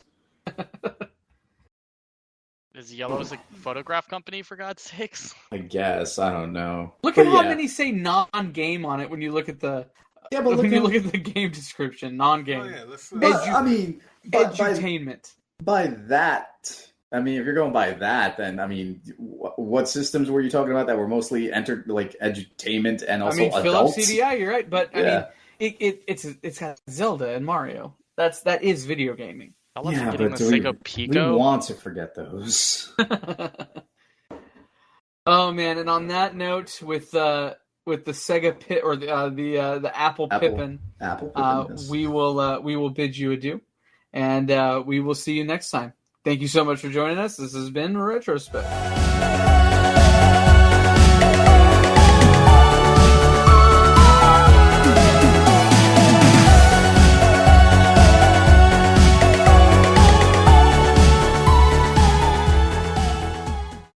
Is Yellow's a photograph company, for God's sakes? I guess I don't know. Look But at how yeah. many say non-game on it when you look at the Yeah, but when you look at the game description. Non-game. Oh yeah, let's. But, I mean, by Edutainment. that, I mean, if you're going by that, then I mean, what systems were you talking about that were mostly edutainment and also Philips adults? CDI. You're right, but Yeah. I mean, it's got Zelda and Mario. That is video gaming. I love Yeah, forgetting but the we Seiko Pico. want to forget those. Oh man! And on that note, with the Sega Pit or the Apple Pippin, Apple Pippin, yes. we will bid you adieu, and we will see you next time. Thank you so much for joining us. This has been Retrospect.